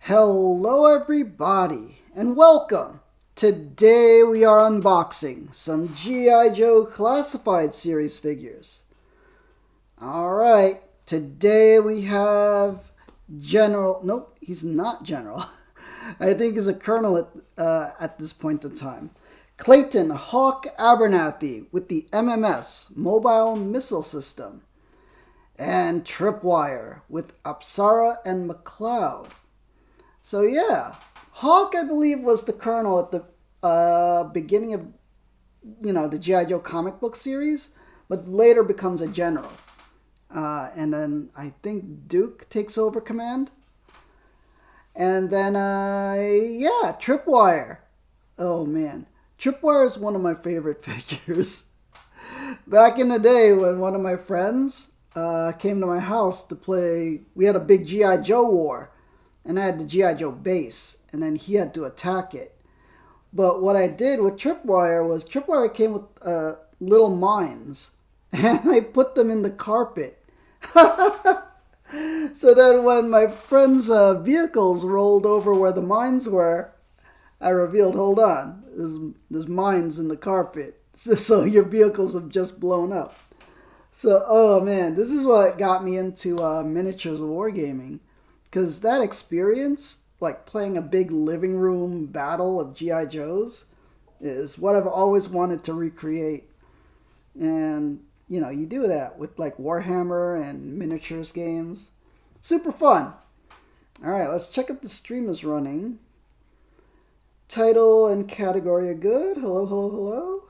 Hello everybody and welcome. Today we are unboxing some G.I. Joe classified series figures. Alright, today we have General, nope, he's not General. I think he's a Colonel at this point in time. Clayton Hawk Abernathy with the MMS Mobile Missile System. And Tripwire with Apsara and Macleod. So yeah, Hawk, I believe, was the Colonel at the beginning of, the G.I. Joe comic book series, but later becomes a General. And then I think Duke takes over command. And then, Tripwire. Oh man, Tripwire is one of my favorite figures. Back in the day when one of my friends came to my house to play, we had a big G.I. Joe war. And I had the G.I. Joe base, and then he had to attack it. But what I did with Tripwire was, Tripwire came with little mines, and I put them in the carpet. So that when my friend's vehicles rolled over where the mines were, I revealed, hold on, there's mines in the carpet. So your vehicles have just blown up. So, oh man, this is what got me into miniatures wargaming. Because that experience, like playing a big living room battle of G.I. Joes, is what I've always wanted to recreate. And, you do that with like Warhammer and miniatures games. Super fun. Alright, let's check if the stream is running. Title and category are good. Hello, hello, hello.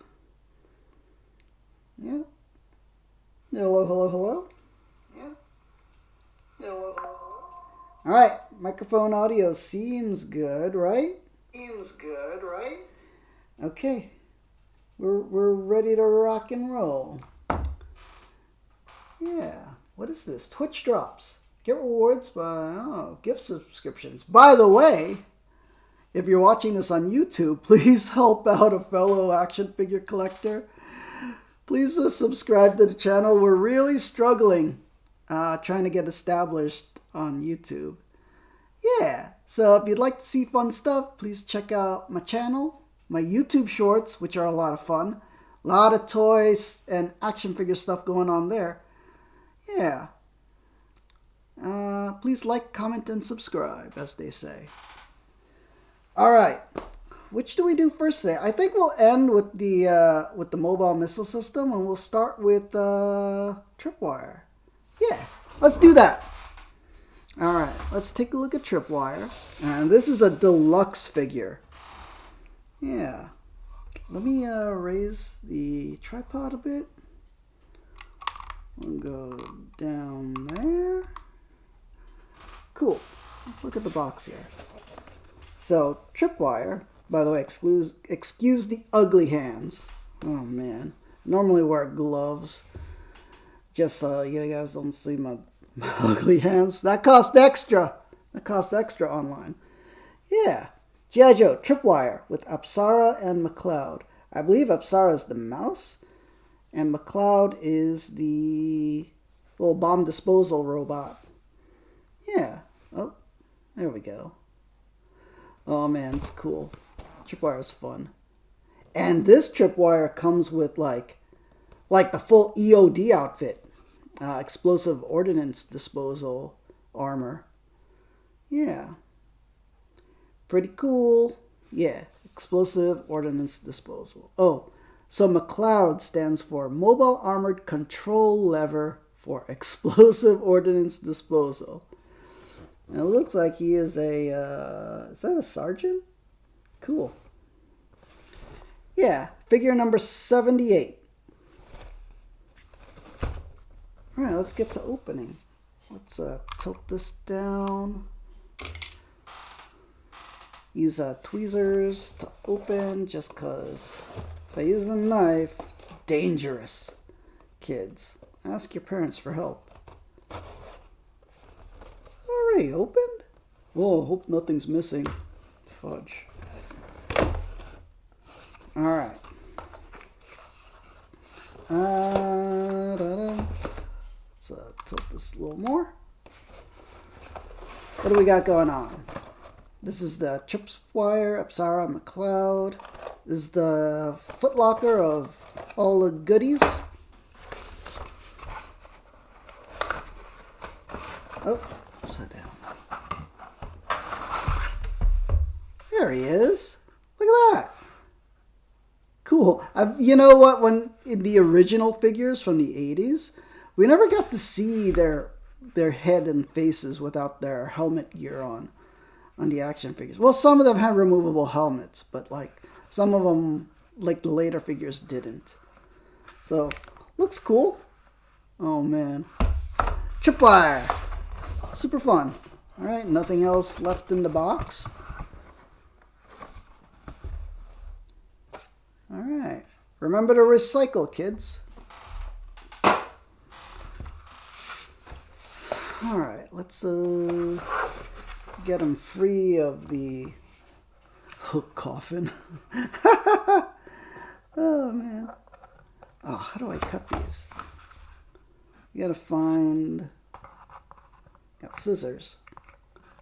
Yeah. Hello, hello, hello. Yeah. Hello, hello. Alright, microphone audio seems good, right? Seems good, right? Okay. We're ready to rock and roll. Yeah. What is this? Twitch drops. Get rewards by gift subscriptions. By the way, if you're watching this on YouTube, please help out a fellow action figure collector. Please subscribe to the channel. We're really struggling trying to get established on YouTube. Yeah, so if you'd like to see fun stuff, please check out my channel, my YouTube shorts, which are a lot of fun. A lot of toys and action figure stuff going on there. Yeah. Please like, comment, and subscribe, as they say. Alright, which do we do first today? I think we'll end with the mobile missile system, and we'll start with Tripwire. Yeah, let's do that. Alright, let's take a look at Tripwire. And this is a deluxe figure. Yeah. Let me raise the tripod a bit. We'll go down there. Cool. Let's look at the box here. So, Tripwire, by the way, excuse the ugly hands. Oh man. Normally wear gloves. Just so you guys don't see my ugly hands. That cost extra. That cost extra online. Yeah. G.I. Joe Tripwire with Apsara and Macleod. I believe Apsara is the mouse. And Macleod is the little bomb disposal robot. Yeah. Oh, there we go. Oh man, it's cool. Tripwire is fun. And this Tripwire comes with like the full EOD outfit. Explosive Ordnance Disposal armor. Yeah. Pretty cool. Yeah. Explosive Ordnance Disposal. Oh, so Macleod stands for Mobile Armored Control Lever for Explosive Ordnance Disposal. And it looks like he is is that a sergeant? Cool. Yeah. Figure number 78. Alright, let's get to opening. Let's tilt this down. Use tweezers to open just because if I use the knife, it's dangerous. Kids, ask your parents for help. Is that already opened? Oh, hope nothing's missing. Fudge. Alright. Let's tilt this a little more. What do we got going on? This is the Tripwire, Apsara and Macleod. This is the footlocker of all the goodies. Oh, upside down. There he is. Look at that. Cool. You know what? When in the original figures from the 80s, we never got to see their head and faces without their helmet gear on the action figures. Well, some of them had removable helmets, but like some of them, like the later figures, didn't. So, looks cool. Oh man. Tripwire. Super fun. Alright, nothing else left in the box. Alright. Remember to recycle, kids. Alright, let's get him free of the hook coffin. Oh man. Oh, how do I cut these? You gotta find... Got scissors.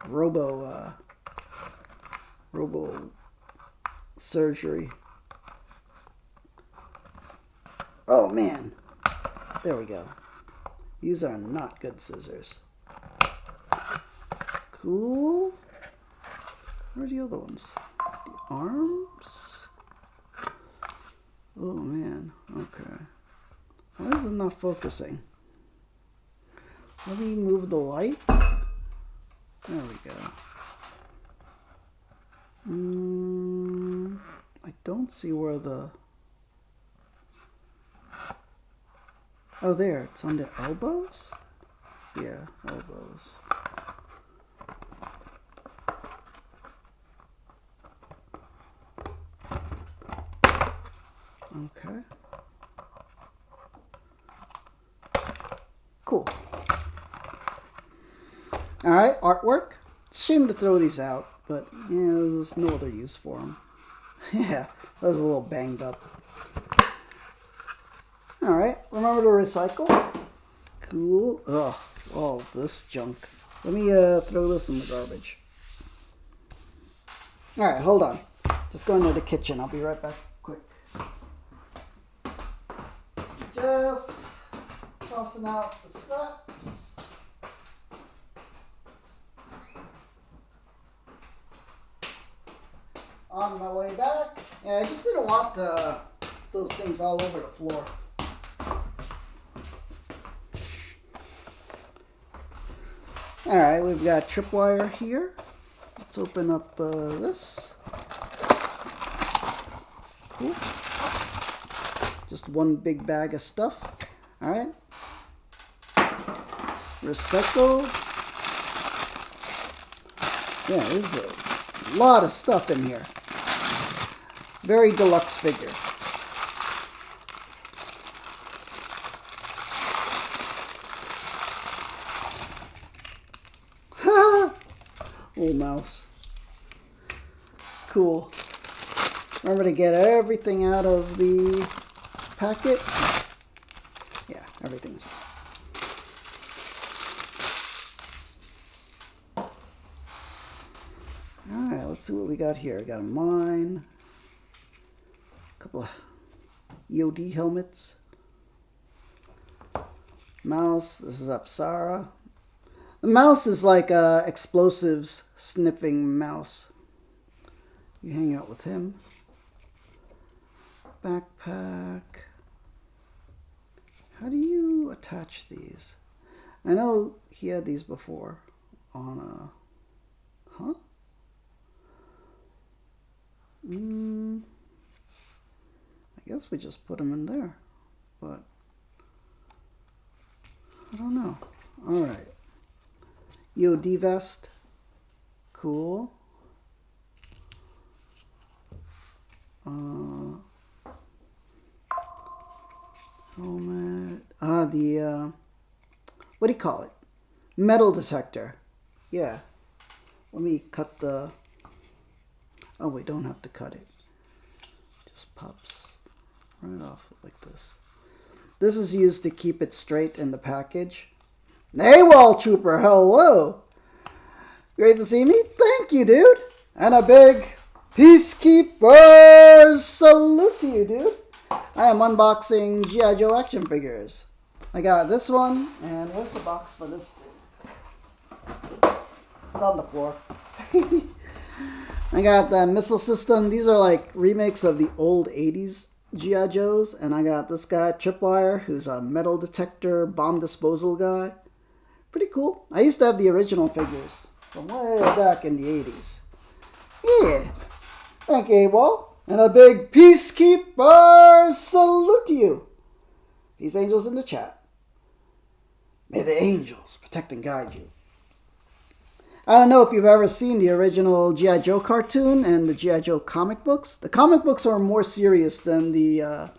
Robo surgery. Oh man. There we go. These are not good scissors. Cool. Where are the other ones? The arms? Oh man. Okay. Why is it not focusing? Let me move the light. There we go. I don't see where the... Oh, there. It's on the elbows? Yeah, elbows. Okay. Cool. Alright, artwork. It's a shame to throw these out, but yeah, there's no other use for them. Yeah, that was a little banged up. Alright, remember to recycle. Cool. Ugh, oh, this junk. Let me throw this in the garbage. Alright, hold on. Just going to the kitchen. I'll be right back quick. Just tossing out the scraps. On my way back. Yeah, I just didn't want those things all over the floor. Alright, we've got Tripwire here. Let's open up this. Cool. Just one big bag of stuff. Alright. Recycle. Yeah, there's a lot of stuff in here. Very deluxe figure. Little mouse. Cool. Remember to get everything out of the packet. Yeah, everything's out. Alright, let's see what we got here. We got a mine. A couple of EOD helmets. Mouse. This is Apsara. The mouse is like a explosives sniffing mouse. You hang out with him. Backpack. How do you attach these? I know he had these before on a... Huh? I guess we just put them in there. But... I don't know. Alright. EOD vest. Cool. Helmet. What do you call it? Metal detector. Yeah. Let me cut the... Oh, we don't have to cut it. Just pops right off like this. This is used to keep it straight in the package. AWOL Trooper, hello! Great to see me. Thank you, dude. And a big Peacekeepers salute to you, dude. I am unboxing G.I. Joe action figures. I got this one, and where's the box for this? It's on the floor. I got the missile system. These are like remakes of the old 80s G.I. Joes. And I got this guy, Tripwire, who's a metal detector, bomb disposal guy. Pretty cool. I used to have the original figures from way back in the 80s. Yeah. Thank you, A-Wall. And a big Peacekeeper salute to you. Peace angels in the chat. May the angels protect and guide you. I don't know if you've ever seen the original G.I. Joe cartoon and the G.I. Joe comic books. The comic books are more serious than the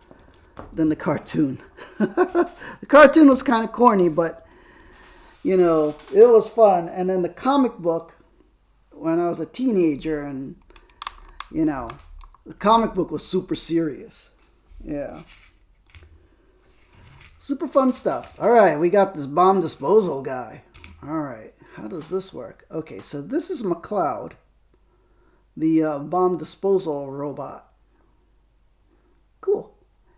cartoon. The cartoon was kind of corny, but, you know, it was fun. And then the comic book, when I was a teenager, and, you know, the comic book was super serious. Yeah. Super fun stuff. All right, we got this bomb disposal guy. All right. How does this work? Okay, so this is Macleod, the bomb disposal robot. Cool.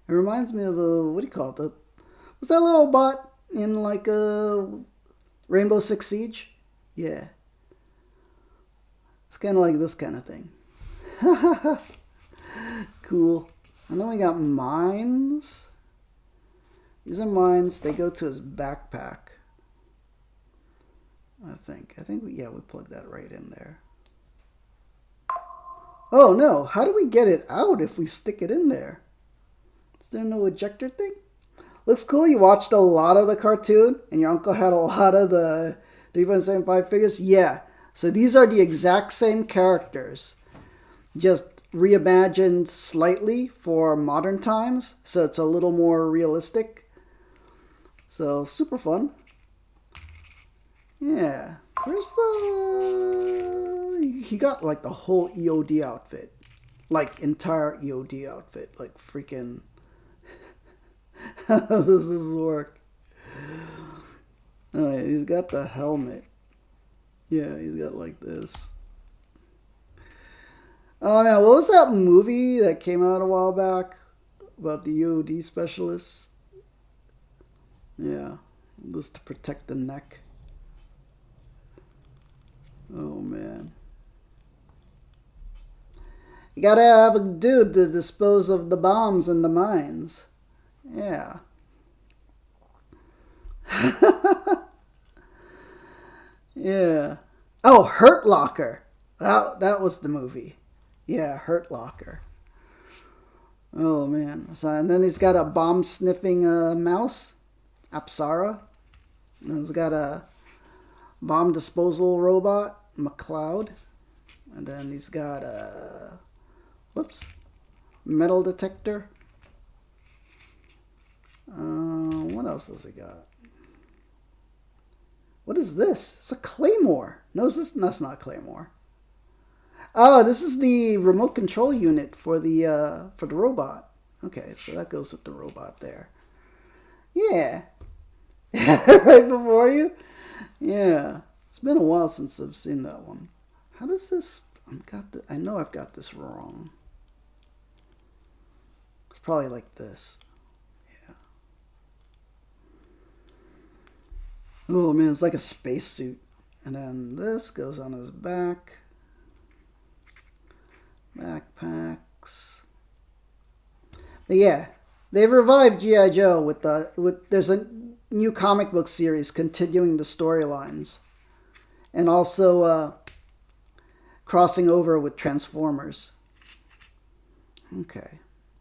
It reminds me of a, what do you call it? Was that little bot in like a Rainbow Six Siege? Yeah. It's kind of like this kind of thing. Cool. And then we got mines. These are mines. They go to his backpack. I think we plug that right in there. Oh no, how do we get it out if we stick it in there? Is there no ejector thing? Looks cool. You watched a lot of the cartoon and your uncle had a lot of the 3.75 figures? Yeah. So these are the exact same characters, just reimagined slightly for modern times. So it's a little more realistic. So super fun. Yeah, where's the... He got like the whole EOD outfit. Like entire EOD outfit. Like freaking... How does this work? Alright, he's got the helmet. Yeah, he's got like this. Oh man, what was that movie that came out a while back? About the EOD specialists? Yeah, this to protect the neck. Oh man. You gotta have a dude to dispose of the bombs in the mines. Yeah. Yeah. Oh, Hurt Locker. That was the movie. Yeah, Hurt Locker. Oh man. So, and then he's got a bomb sniffing mouse, Apsara. And he's got a bomb disposal robot, Macleod. And then he's got a, whoops, metal detector. What else does he got? What is this? It's a Claymore. No, that's not Claymore. Oh, this is the remote control unit for the robot. Okay, so that goes with the robot there. Yeah. Right before you? Yeah. It's been a while since I've seen that one. How does this... I know I've got this wrong. It's probably like this. Yeah. Oh man, it's like a spacesuit. And then this goes on his back. Backpacks. But yeah, they've revived G.I. Joe with there's a new comic book series continuing the storylines. And also crossing over with Transformers. Okay.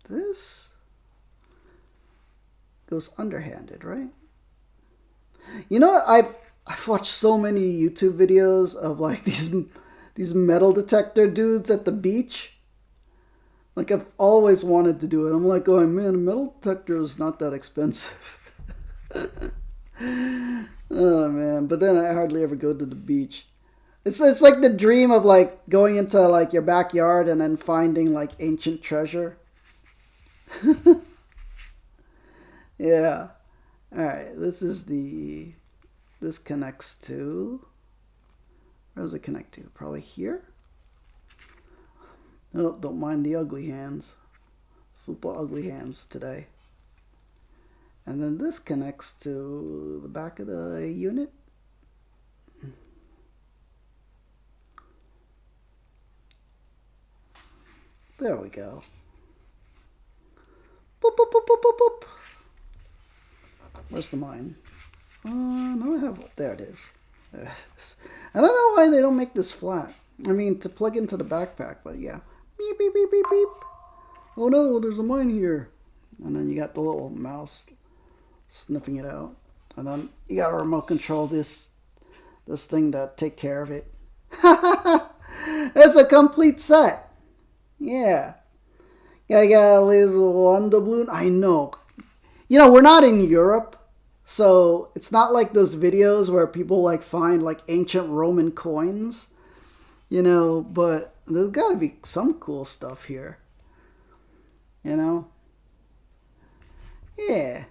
This goes underhanded, right? You know, I've watched so many YouTube videos of like these metal detector dudes at the beach. Like I've always wanted to do it. I'm like going, man, a metal detector is not that expensive. Oh man, but then I hardly ever go to the beach. It's like the dream of like going into like your backyard and then finding like ancient treasure. Yeah. All right, this connects to Where does it connect to? Probably here? Oh, don't mind the ugly hands. Super ugly hands today. And then this connects to the back of the unit. There we go. Boop, boop, boop, boop, boop, boop. Where's the mine? No, I have, there it is. I don't know why they don't make this flat. I mean, to plug into the backpack, but yeah. Beep, beep, beep, beep, beep. Oh no, there's a mine here. And then you got the little mouse sniffing it out. And then you got to remote control this thing to take care of it. It's a complete set. Yeah. I got a laser one doubloon. I know. You know, we're not in Europe. So it's not like those videos where people like find like ancient Roman coins. You know, but there's got to be some cool stuff here. You know? Yeah.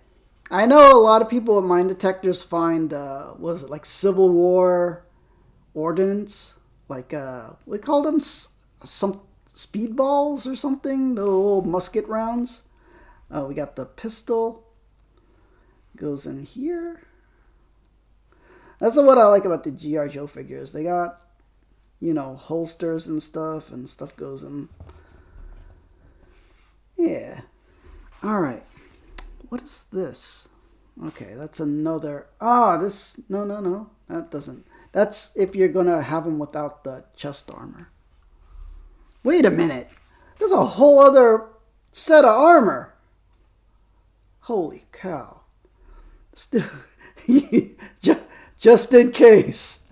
I know a lot of people at mine detectors find, what was it, like Civil War ordnance? Like, we call them some speedballs or something? The little musket rounds. We got the pistol. Goes in here. That's what I like about the G.I.JOE figures. They got, you know, holsters and stuff goes in. Yeah. Alright. What is this? Okay, that's another... this... No. That doesn't... That's if you're going to have them without the chest armor. Wait a minute. There's a whole other set of armor. Holy cow. Just in case.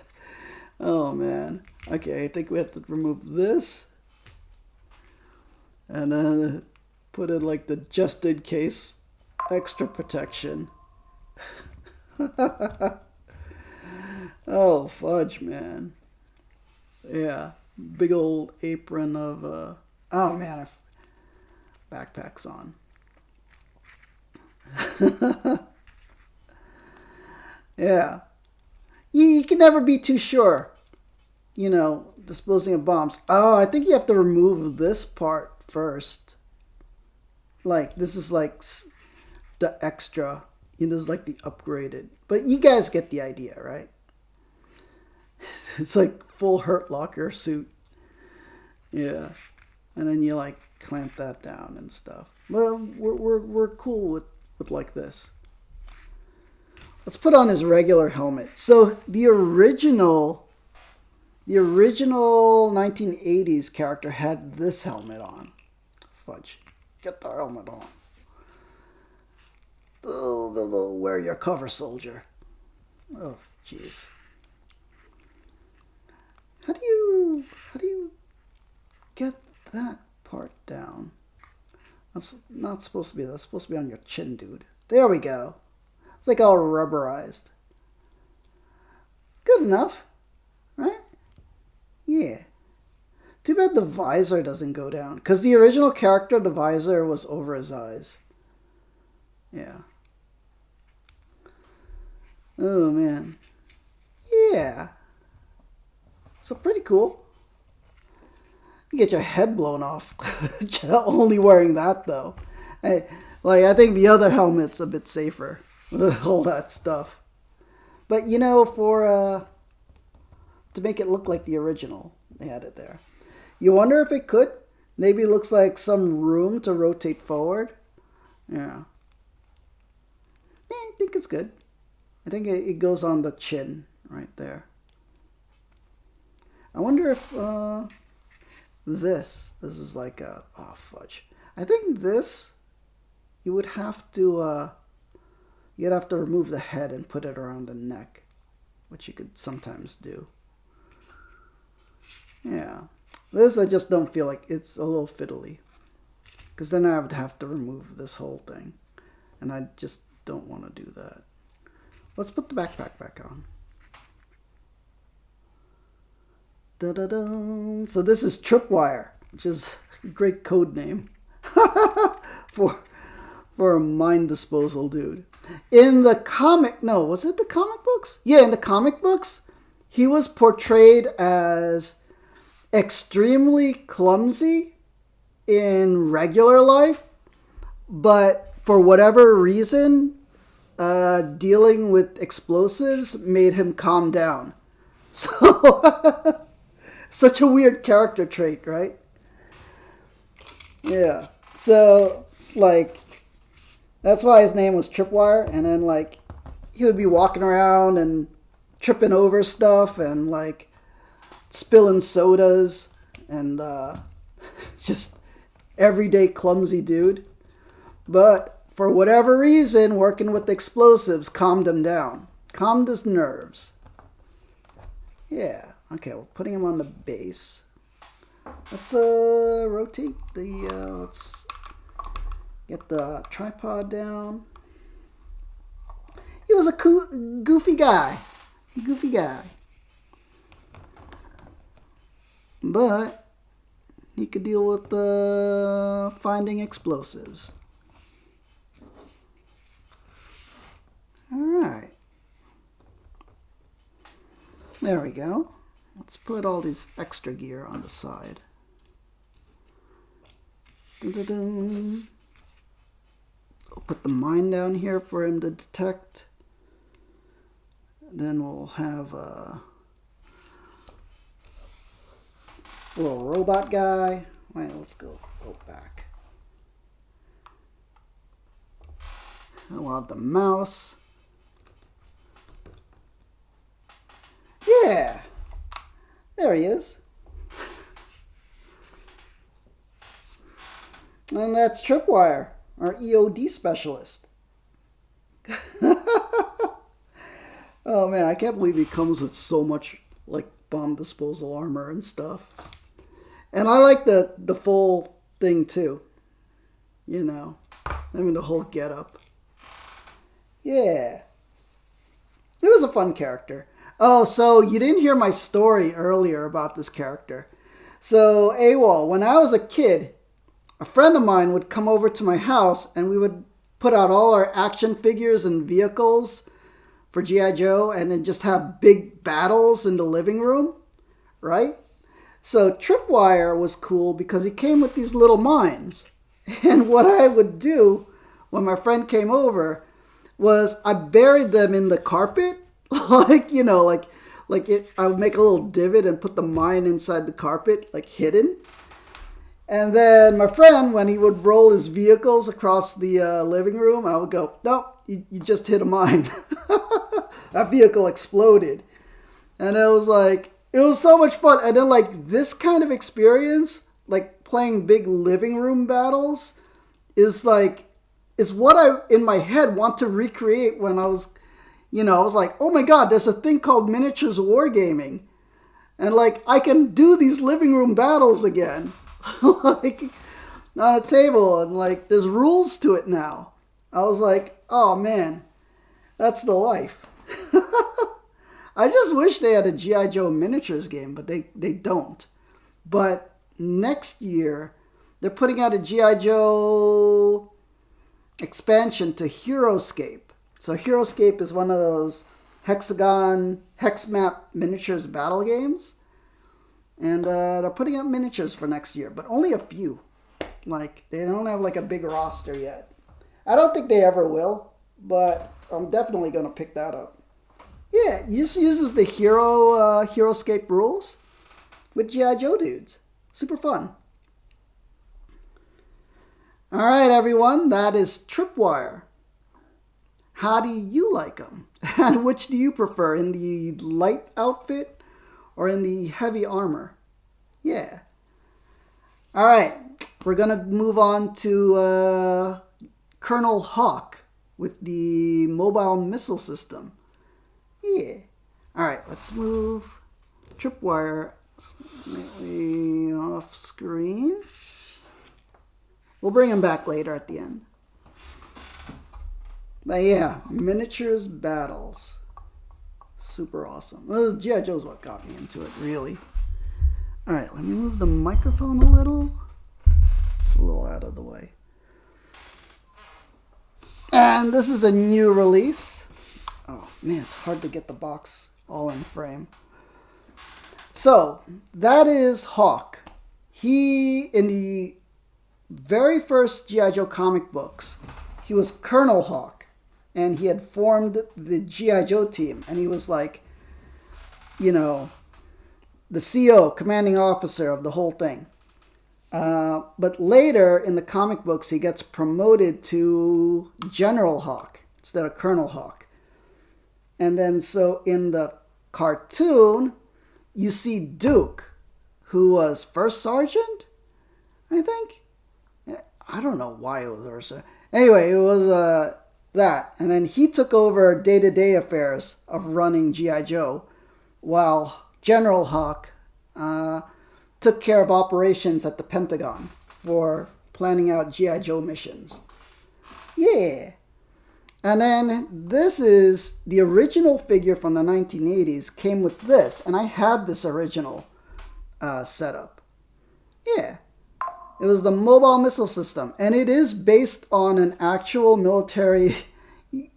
Oh, man. Okay, I think we have to remove this. And then put in like the just in case extra protection. Oh, fudge, man. Yeah. Big old apron of, oh, man. Backpack's on. Yeah. You can never be too sure. You know, disposing of bombs. Oh, I think you have to remove this part first. Like, this is like the extra. This is like the upgraded. But you guys get the idea, right? It's like full Hurt Locker suit. Yeah. And then you like clamp that down and stuff. Well, we're cool with like this. Let's put on his regular helmet. So the original 1980s character had this helmet on. Fudge. Get the helmet on. Oh, the wear your cover, soldier. Oh, jeez. How do you get that part down? That's not supposed to be. That's supposed to be on your chin, dude. There we go. It's like all rubberized. Good enough, right? Yeah. Too bad the visor doesn't go down. Because the original character, the visor was over his eyes. Yeah. Oh, man. Yeah. So pretty cool. You get your head blown off. Only wearing that, though. I think the other helmet's a bit safer. All that stuff. But, you know, to make it look like the original, they had it there. You wonder if it could? Maybe it looks like some room to rotate forward. Yeah. I think it's good. I think it goes on the chin right there. I wonder if this is like a... Oh, fudge. I think this, you would have to... You'd have to remove the head and put it around the neck, which you could sometimes do. Yeah. This I just don't feel like it's a little fiddly. Because then I would have to remove this whole thing. And I just don't want to do that. Let's put the backpack back on. Da-da-da. So this is Tripwire, which is a great code name for a mine disposal dude. In the comic, no, was it the comic books? Yeah, in the comic books, he was portrayed as extremely clumsy in regular life, but for whatever reason, dealing with explosives made him calm down. So, such a weird character trait, right? Yeah. So, like, that's why his name was Tripwire. And then, like, he would be walking around and tripping over stuff and, like, spilling sodas and just everyday clumsy dude. But for whatever reason, working with explosives calmed him down. Calmed his nerves. Yeah. Okay, we're putting him on the base. Let's rotate the, let's get the tripod down. He was a cool, goofy guy. Goofy guy. But he could deal with finding explosives. Alright. There we go. Let's put all this extra gear on the side. Dun-dun-dun. I'll put the mine down here for him to detect. Then we'll have a little robot guy. Wait, let's go back. And we'll have the mouse. Yeah, there he is. And that's Tripwire, our EOD specialist. Oh man, I can't believe he comes with so much like bomb disposal armor and stuff. And I like the full thing too. You know, I mean the whole getup. Yeah, it was a fun character. Oh, so you didn't hear my story earlier about this character. So, AWOL, when I was a kid, a friend of mine would come over to my house and we would put out all our action figures and vehicles for G.I. Joe and then just have big battles in the living room, right? So Tripwire was cool because he came with these little mines. And what I would do when my friend came over was I buried them in the carpet. Like, you know, I would make a little divot and put the mine inside the carpet, like hidden. And then my friend, when he would roll his vehicles across the living room, I would go, nope, you just hit a mine. That vehicle exploded. And it was so much fun. And then like this kind of experience, like playing big living room battles is what I, in my head, want to recreate when I was, you know, I was like, oh my God, there's a thing called miniatures wargaming. And like, I can do these living room battles again. Like, on a table. And like, there's rules to it now. I was like, oh man, that's the life. I just wish they had a G.I. Joe miniatures game, but they don't. But next year, they're putting out a G.I. Joe expansion to Heroescape. So Heroescape is one of those hexagon, hex map miniatures battle games. And they're putting out miniatures for next year, but only a few. Like, they don't have like a big roster yet. I don't think they ever will, but I'm definitely going to pick that up. Yeah, it just uses the Heroescape rules with G.I. Joe dudes. Super fun. All right, everyone, that is Tripwire. How do you like them? And which do you prefer, in the light outfit or in the heavy armor? Yeah. All right, we're going to move on to Colonel Hawk with the Mobile Missile System. Yeah. All right, let's move Tripwire slightly off screen. We'll bring him back later at the end. But yeah, miniatures battles. Super awesome. Well, G.I. Joe's what got me into it, really. All right, let me move the microphone a little. It's a little out of the way. And this is a new release. Oh man, it's hard to get the box all in frame. So that is Hawk. He, in the very first G.I. Joe comic books, he was Colonel Hawk, and he had formed the G.I. Joe team, and he was like, you know, the CO, commanding officer of the whole thing. But later in the comic books, he gets promoted to General Hawk instead of Colonel Hawk. And then so in the cartoon, you see Duke, who was first sergeant, I think. I don't know why it was first sergeant. Anyway, it was that. And then he took over day-to-day affairs of running G.I. Joe, while General Hawk took care of operations at the Pentagon for planning out G.I. Joe missions. Yeah. And then this is the original figure from the 1980s, came with this. And I had this original setup. Yeah. It was the Mobile Missile System. And it is based on an actual military,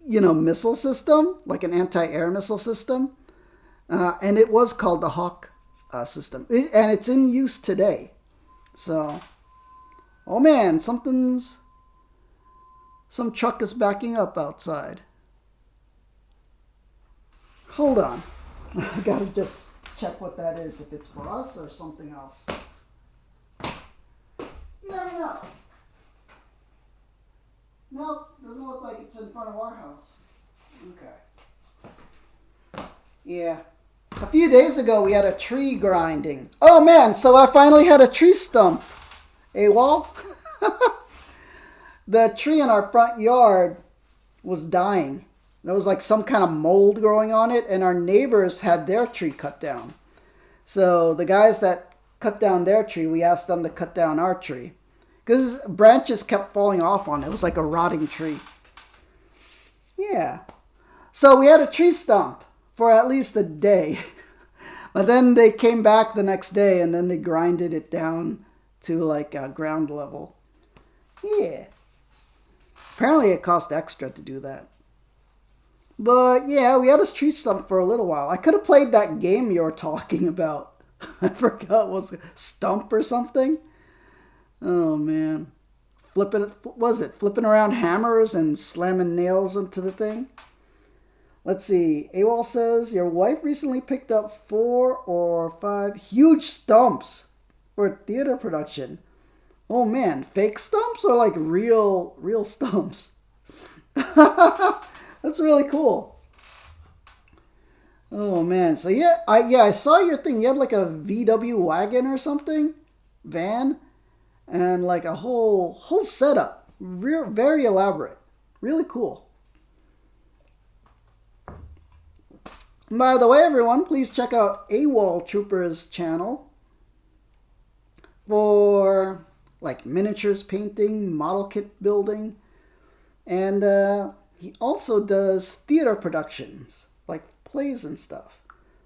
missile system, like an anti-air missile system. And it was called the Hawk system. And it's in use today. So, oh man, some truck is backing up outside. Hold on. I gotta just check what that is, if it's for us or something else. You never know. Nope, doesn't look like it's in front of our house. Okay. Yeah. A few days ago, we had a tree grinding. Oh man, so I finally had a tree stump. AWOL? The tree in our front yard was dying. There was like some kind of mold growing on it, and our neighbors had their tree cut down. So the guys that cut down their tree, we asked them to cut down our tree, because branches kept falling off on it. It was like a rotting tree. Yeah. So we had a tree stump for at least a day. But then they came back the next day, and then they grinded it down to like ground level. Yeah. Apparently it cost extra to do that. But yeah, we had a tree stump for a little while. I could have played that game you were talking about. I forgot, was it Stump or something? Oh man. Flipping around hammers and slamming nails into the thing? Let's see. AWOL says, your wife recently picked up 4 or 5 huge stumps for a theater production. Oh man, fake stumps or like real stumps? That's really cool. Oh man, so I saw your thing. You had like a VW wagon or something, van, and like a whole setup. Very elaborate, really cool. By the way, everyone, please check out AWOL Trooper's channel for like miniatures painting, model kit building, and he also does theater productions, like plays and stuff.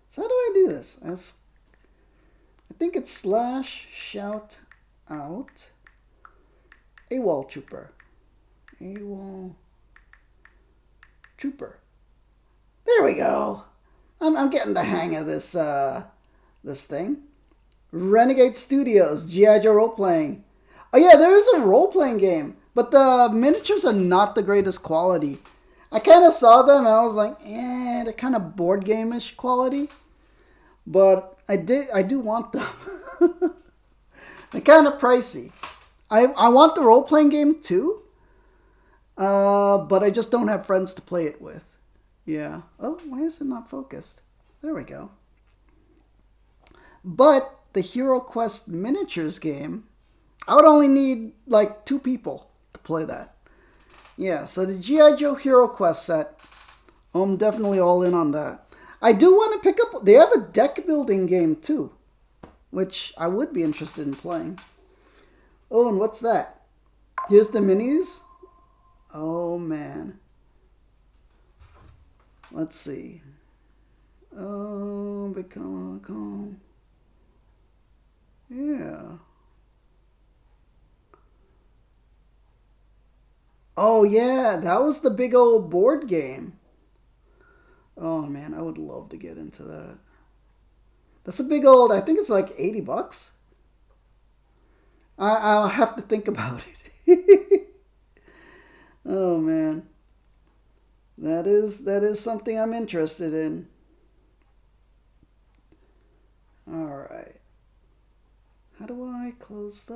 So how do I do this? I think it's /shout out AWOL Trooper. AWOL Trooper. There we go. I'm getting the hang of this thing. Renegade Studios, G.I. Joe role-playing. Oh yeah, there is a role-playing game, but the miniatures are not the greatest quality. I kind of saw them and I was like, they're kind of board game-ish quality. But I do want them. They're kind of pricey. I want the role-playing game too, but I just don't have friends to play it with. Yeah. Oh, why is it not focused? There we go. But the Hero Quest miniatures game, I would only need like 2 people to play that. Yeah, so the G.I. Joe Hero Quest set, I'm definitely all in on that. I do want to pick up, they have a deck building game too, which I would be interested in playing. Oh, and what's that? Here's the minis. Oh man. Let's see. Oh, become calm. Yeah. Oh yeah, that was the big old board game. Oh man, I would love to get into that. That's a big old, I think it's like 80 bucks. I'll have to think about it. Oh man. That is something I'm interested in. Alright. How do I close that?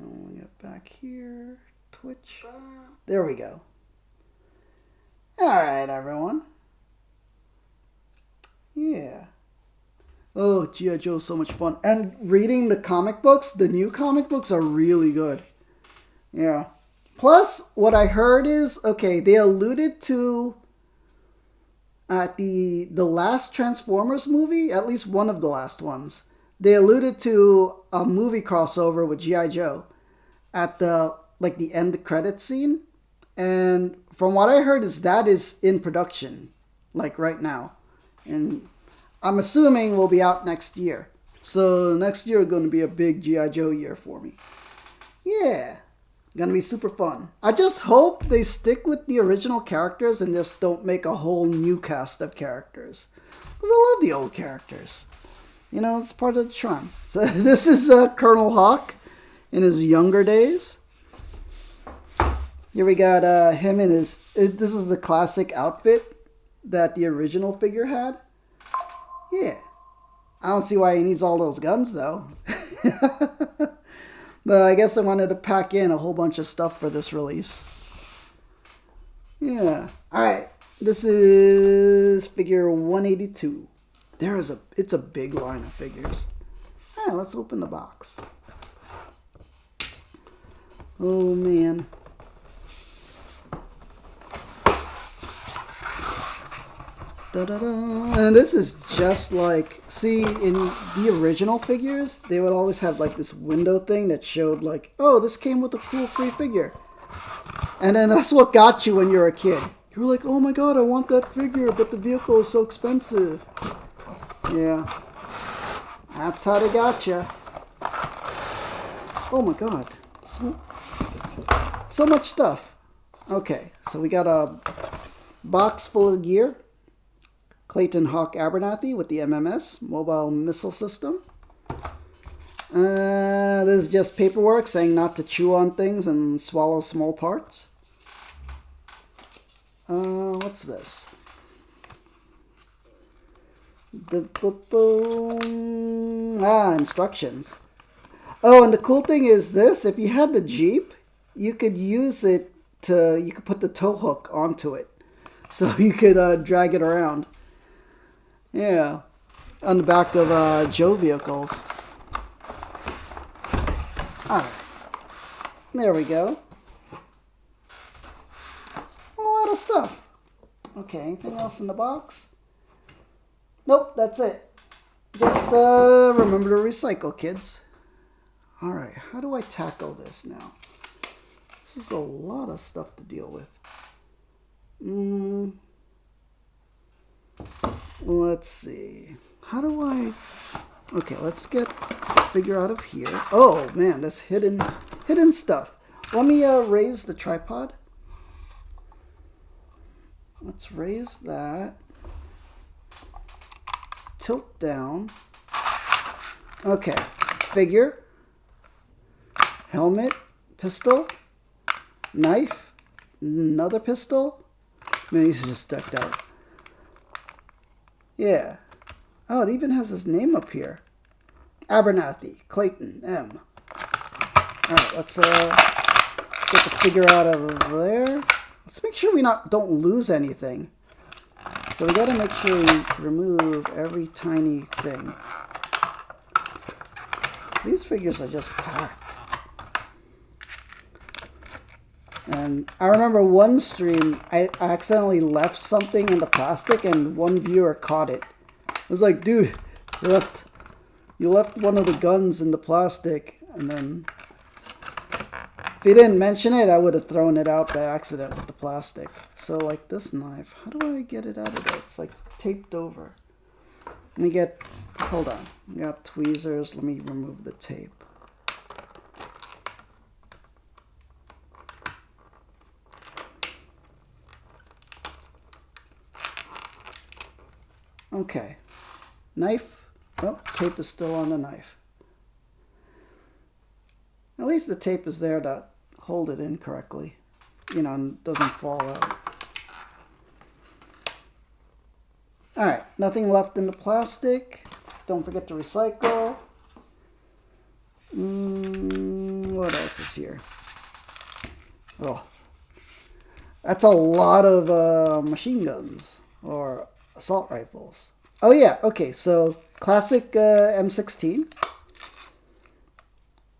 I'll get back here. Twitch. There we go. Alright, everyone. Yeah. Oh, G.I. Joe is so much fun. And reading the comic books, the new comic books are really good. Yeah. Plus, what I heard is, okay, they alluded to at the last Transformers movie, at least one of the last ones, they alluded to a movie crossover with G.I. Joe at the end credit scene. And from what I heard that is in production, like right now. And I'm assuming will be out next year. So next year is going to be a big G.I. Joe year for me. Yeah. Gonna be super fun. I just hope they stick with the original characters and just don't make a whole new cast of characters. Because I love the old characters. You know, it's part of the charm. So this is Colonel Hawk in his younger days. Here we got him in his... This is the classic outfit that the original figure had. Yeah. I don't see why he needs all those guns, though. But I guess I wanted to pack in a whole bunch of stuff for this release. Yeah. Alright. This is figure 182. It's a big line of figures. Alright, let's open the box. Oh, man. Da-da-da. And this is just like, see, in the original figures, they would always have like this window thing that showed like, oh, this came with a cool free figure. And then that's what got you when you were a kid. You were like, oh my god, I want that figure, but the vehicle is so expensive. Yeah. That's how they got you. Oh my god. So much stuff. Okay, so we got a box full of gear. Clayton Hawk Abernathy with the MMS Mobile Missile System. This is just paperwork saying not to chew on things and swallow small parts. What's this? Instructions. Oh, and the cool thing is this. If you had the Jeep, you could use it to... You could put the tow hook onto it. So you could drag it around. Yeah, on the back of Joe vehicles. Alright, there we go. A lot of stuff. Okay, anything else in the box? Nope, that's it. Just remember to recycle, kids. Alright, how do I tackle this now? This is a lot of stuff to deal with. Let's see. How do I... Okay, let's get figure out of here. Oh, man, that's hidden stuff. Let me raise the tripod. Let's raise that. Tilt down. Okay, figure. Helmet. Pistol. Knife. Another pistol. Man, he's just decked out. Yeah. Oh, it even has his name up here. Abernathy, Clayton, M. Alright, let's get the figure out of there. Let's make sure we don't lose anything. So we gotta make sure we remove every tiny thing. These figures are just packed. And I remember one stream, I accidentally left something in the plastic and one viewer caught it. I was like, dude, you left one of the guns in the plastic. And then, if he didn't mention it, I would have thrown it out by accident with the plastic. So like this knife, how do I get it out of there? It's like taped over. Let me get, hold on. We got tweezers, let me remove the tape. Okay, knife Oh, tape is still on the knife. At least the tape is there to hold it in correctly, you know, and doesn't fall out. All right, nothing left in the plastic. Don't forget to recycle. What else is here? Oh, that's a lot of machine guns or assault rifles. Oh yeah, okay, so classic M16.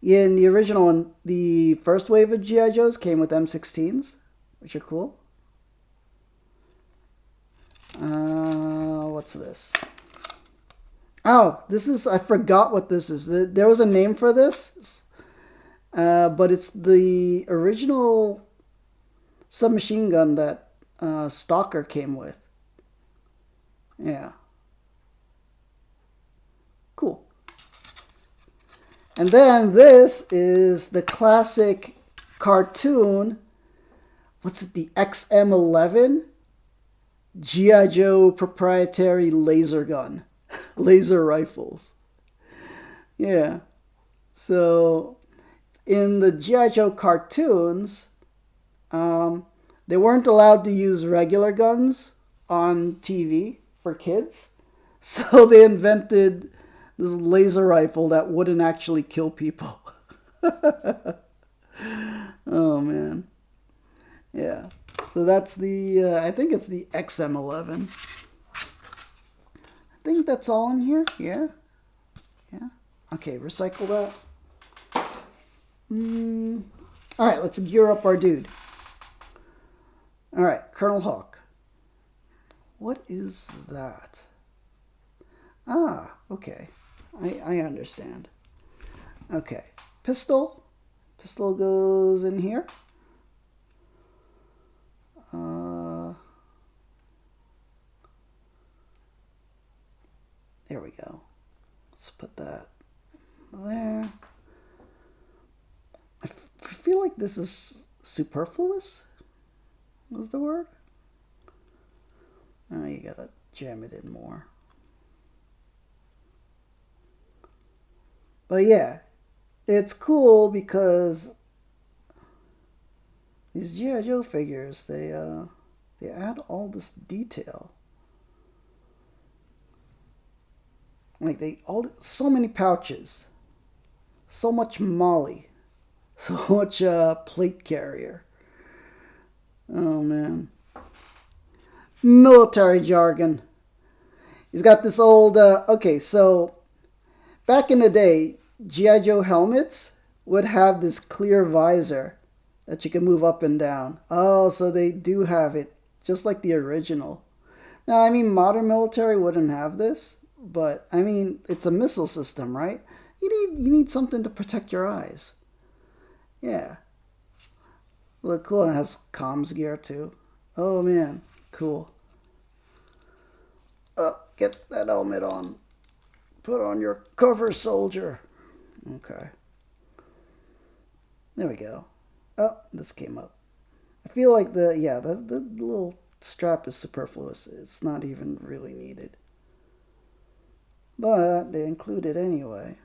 Yeah, in the original one, the first wave of G.I. Joes came with M16s, which are cool. What's this? Oh, this is, I forgot what this is. There was a name for this, but it's the original submachine gun that Stalker came with. Yeah. Cool. And then this is the classic cartoon. What's it? The XM11 G.I. Joe proprietary laser gun. Laser rifles. Yeah. So in the G.I. Joe cartoons, they weren't allowed to use regular guns on TV for kids. So they invented this laser rifle that wouldn't actually kill people. Oh, man. Yeah. So that's the, I think it's the XM11. I think that's all in here. Yeah. Yeah. Okay, recycle that. All right, let's gear up our dude. All right, Colonel Hawk. What is that? Ah, okay. I understand. Okay. Pistol. Pistol goes in here. There we go. Let's put that there. I feel like this is superfluous. Was the word? Oh, you gotta jam it in more. But yeah, it's cool because these G.I. Joe figures, they add all this detail. Like so many pouches, so much molly, so much plate carrier. Oh man, military jargon. He's got this old. Okay, so back in the day, G.I. Joe helmets would have this clear visor that you can move up and down. Oh, so they do have it, just like the original. Now, I mean, modern military wouldn't have this, but I mean, it's a missile system, right? You need something to protect your eyes. Yeah. Look cool. It has comms gear too. Oh man, cool. Get that helmet on. Put on your cover, soldier. Okay. There we go. Oh, this came up. I feel like the little strap is superfluous. It's not even really needed. But they include it anyway.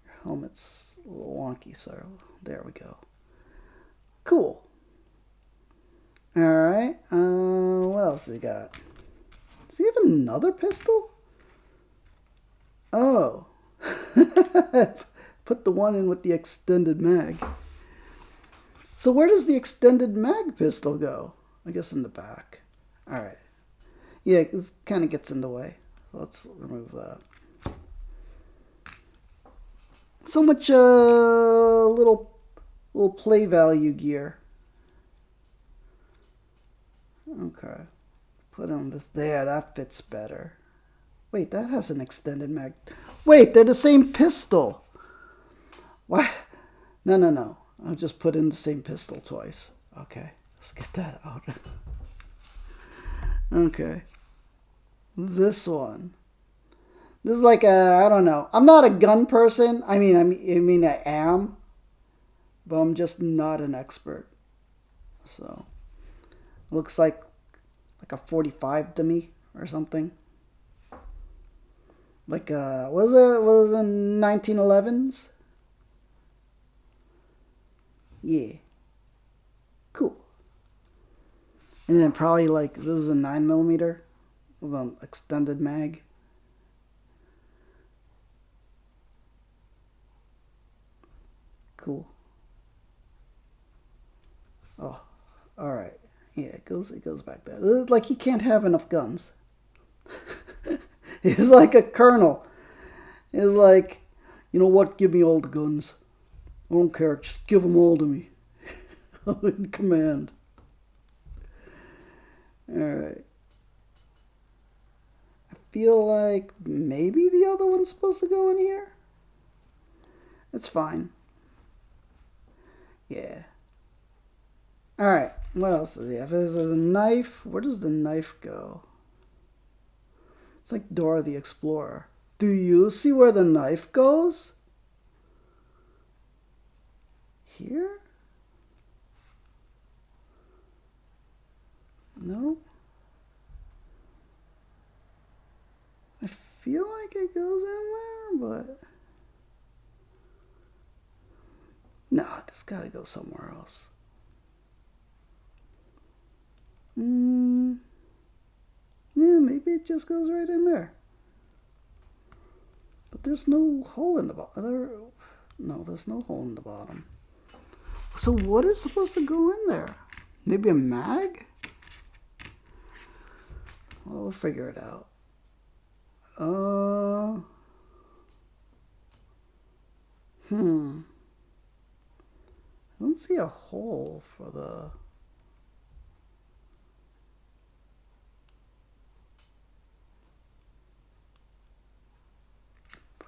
Your helmet's a little wonky, so there we go. Cool. Alright, what else he got? Does he have another pistol? Oh. Put the one in with the extended mag. So where does the extended mag pistol go? I guess in the back. Alright. Yeah, it kind of gets in the way. Let's remove that. So much little play value gear. Okay. Put on this there. That fits better. Wait, that has an extended mag. Wait, they're the same pistol. What? No. I'll just put in the same pistol twice. Okay, let's get that out. Okay. This one. This is like I don't know. I'm not a gun person. I mean I am. But I'm just not an expert. So, looks like a 45 to me or something. Like, was it the 1911s? Yeah. Cool. And then probably like, this is a 9mm with an extended mag. Cool. Oh, alright. Yeah, it goes back there. It's like he can't have enough guns. He's like a colonel. He's like, you know what, give me all the guns. I don't care, just give them all to me. I'm in command. Alright. I feel like maybe the other one's supposed to go in here. It's fine. Yeah. Alright, what else does he have? There's a knife. Where does the knife go? It's like Dora the Explorer. Do you see where the knife goes? Here? No? I feel like it goes in there, but... no, it's gotta go somewhere else. Yeah, maybe it just goes right in there. But there's no hole in the bottom. No, there's no hole in the bottom. So what is supposed to go in there? Maybe a mag? Well, we'll figure it out. I don't see a hole for the...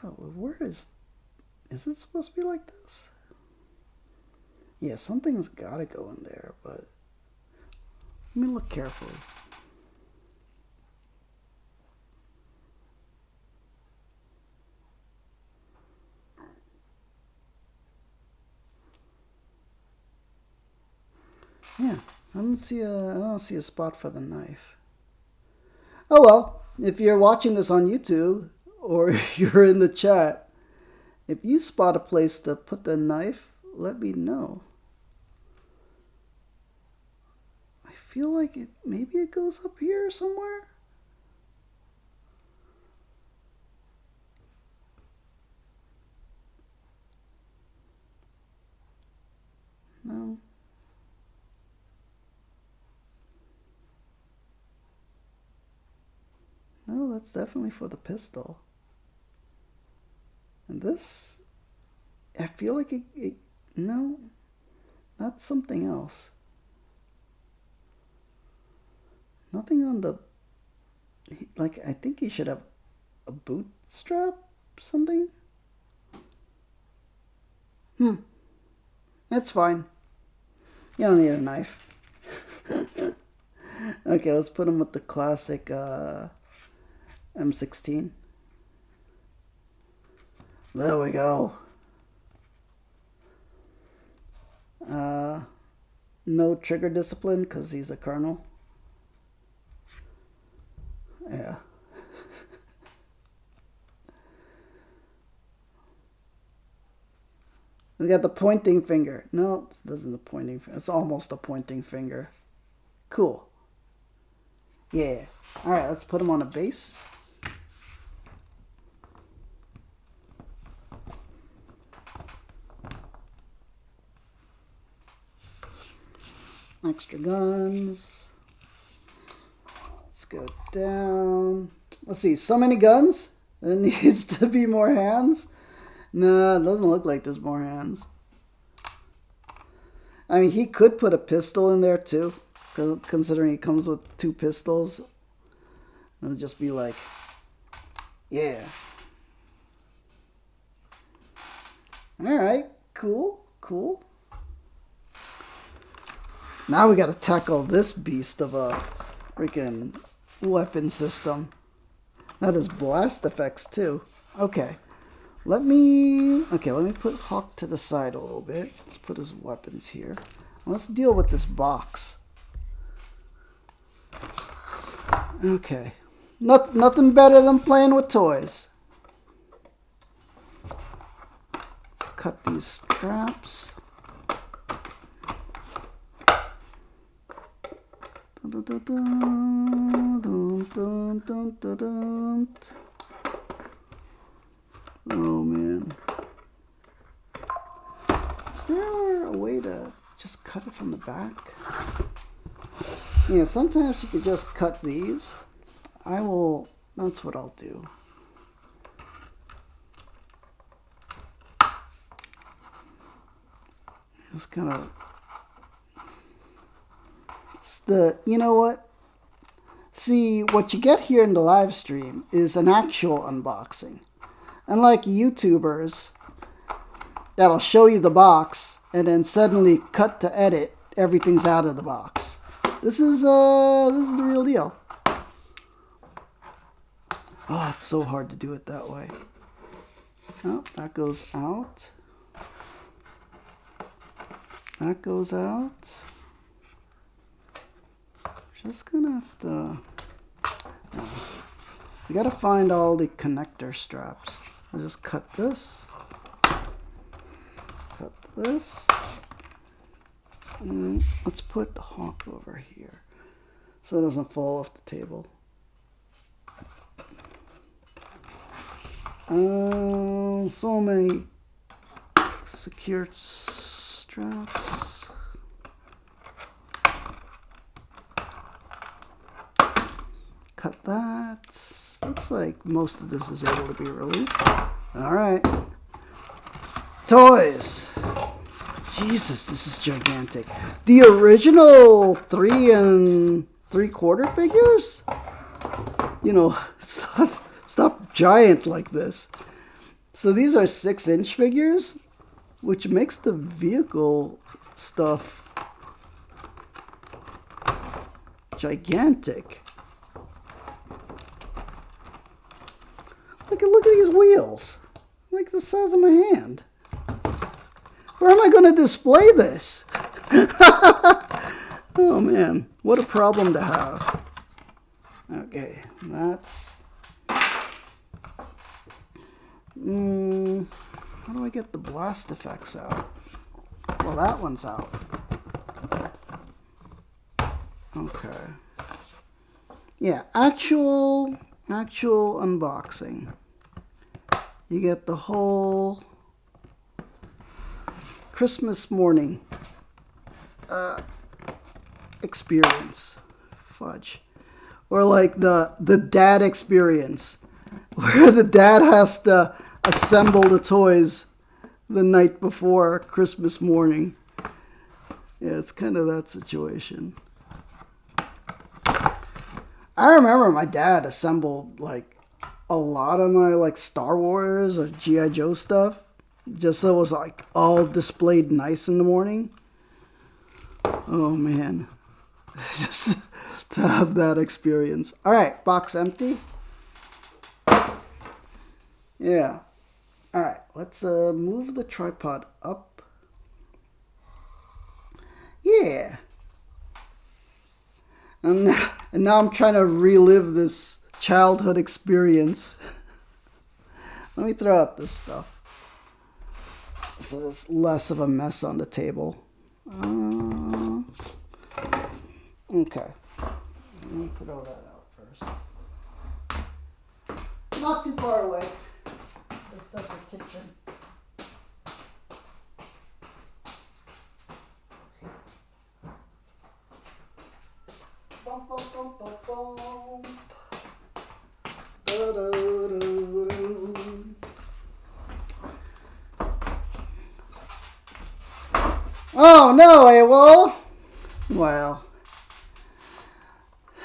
but where is it supposed to be like this? Yeah, something's got to go in there, but let me look carefully. Yeah, I don't see a spot for the knife. Oh well, if you're watching this on YouTube or you're in the chat, if you spot a place to put the knife, let me know. I feel like maybe it goes up here somewhere. No. No, that's definitely for the pistol. And this, I feel like no, that's something else. Nothing on the, like, I think he should have a boot strap, something. That's fine. You don't need a knife. Okay, let's put him with the classic M16. There we go. No trigger discipline because he's a colonel. Yeah. He's got the pointing finger. No, it doesn't a pointing finger. It's almost a pointing finger. Cool. Yeah. Alright, let's put him on a base. Extra guns. Let's go down. Let's see, so many guns? There needs to be more hands? Nah, it doesn't look like there's more hands. I mean, he could put a pistol in there too, considering he comes with 2 pistols. It'll just be like, yeah. Alright, cool, cool. Now we gotta tackle this beast of a freaking weapon system. That is blast effects too. Okay. Let me put Hawk to the side a little bit. Let's put his weapons here. Let's deal with this box. Okay. Nothing better than playing with toys. cut these straps. Dun, dun, dun, dun, dun, dun, dun, dun. Oh man. Is there a way to just cut it from the back? Yeah, sometimes you could just cut these. That's what I'll do. Just kind of, you know what? See, what you get here in the live stream is an actual unboxing. Unlike YouTubers, that'll show you the box and then suddenly cut to edit, everything's out of the box. This is the real deal. Oh, it's so hard to do it that way. Oh, that goes out. That goes out. Just gonna have to... You gotta find all the connector straps. I'll just cut this. Cut this. Let's put the Hawk over here so it doesn't fall off the table. So many secure straps. Cut that. Looks like most of this is able to be released. All right. Toys. Jesus, this is gigantic. The original 3 3/4 figures? You know, stop giant like this. So these are 6-inch figures, which makes the vehicle stuff gigantic. Look at these wheels. Like the size of my hand. Where am I going to display this? Oh man, what a problem to have. Okay, that's... how do I get the blast effects out? Well, that one's out. Okay. Yeah, actual unboxing. You get the whole Christmas morning experience. Fudge. Or like the dad experience, where the dad has to assemble the toys the night before Christmas morning. Yeah, it's kind of that situation. I remember my dad assembled like a lot of my like Star Wars or G.I. Joe stuff, just so it was like all displayed nice in the morning. Oh man, just to have that experience. All right, box empty. Yeah. All right, let's move the tripod up. Yeah. And now I'm trying to relive this childhood experience. Let me throw out this stuff so there's less of a mess on the table. Okay. Let me throw that out first. Not too far away. This stuff is kitchen. Bum, bum, bum, bum, bum. Da, da, da, da. Oh no, AWOL! Well,